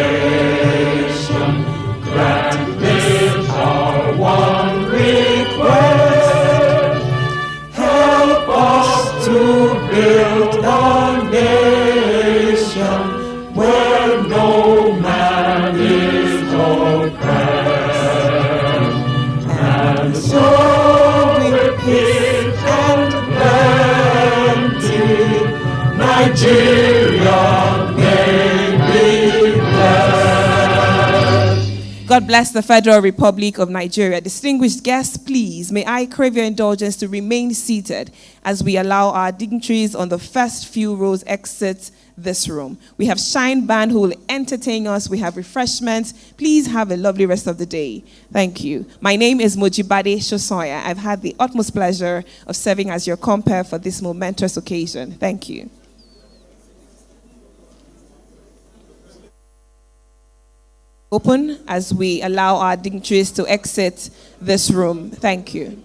creation, grant this our one request. Help us to build a nation where no man is oppressed. And so with peace and plenty, Nigeria may be blessed. God bless the Federal Republic of Nigeria. Distinguished guests, please, may I crave your indulgence to remain seated as we allow our dignitaries on the first few rows exit this room. We have Shine Band who will entertain us. We have refreshments. Please have a lovely rest of the day. Thank you. My name is Mojibade Shosoya. I've had the utmost pleasure of serving as your compere for this momentous occasion. Thank you. Open as we allow our dignitaries to exit this room. Thank you.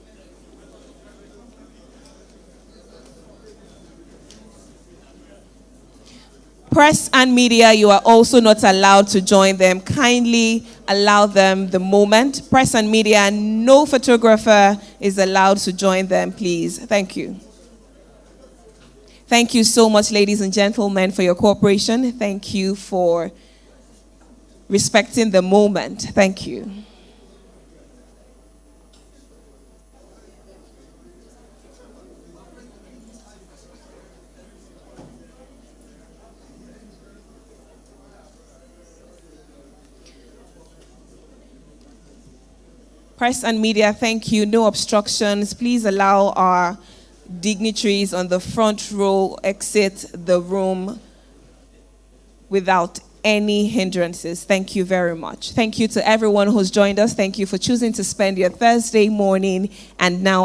Press and media, you are also not allowed to join them. Kindly allow them the moment. Press and media, no photographer is allowed to join them, please. Thank you. Thank you so much, ladies and gentlemen, for your cooperation. Thank you for respecting the moment. Thank you. Press and media, thank you. No obstructions. Please allow our dignitaries on the front row exit the room without any hindrances. Thank you very much. Thank you to everyone who's joined us. Thank you for choosing to spend your Thursday morning and now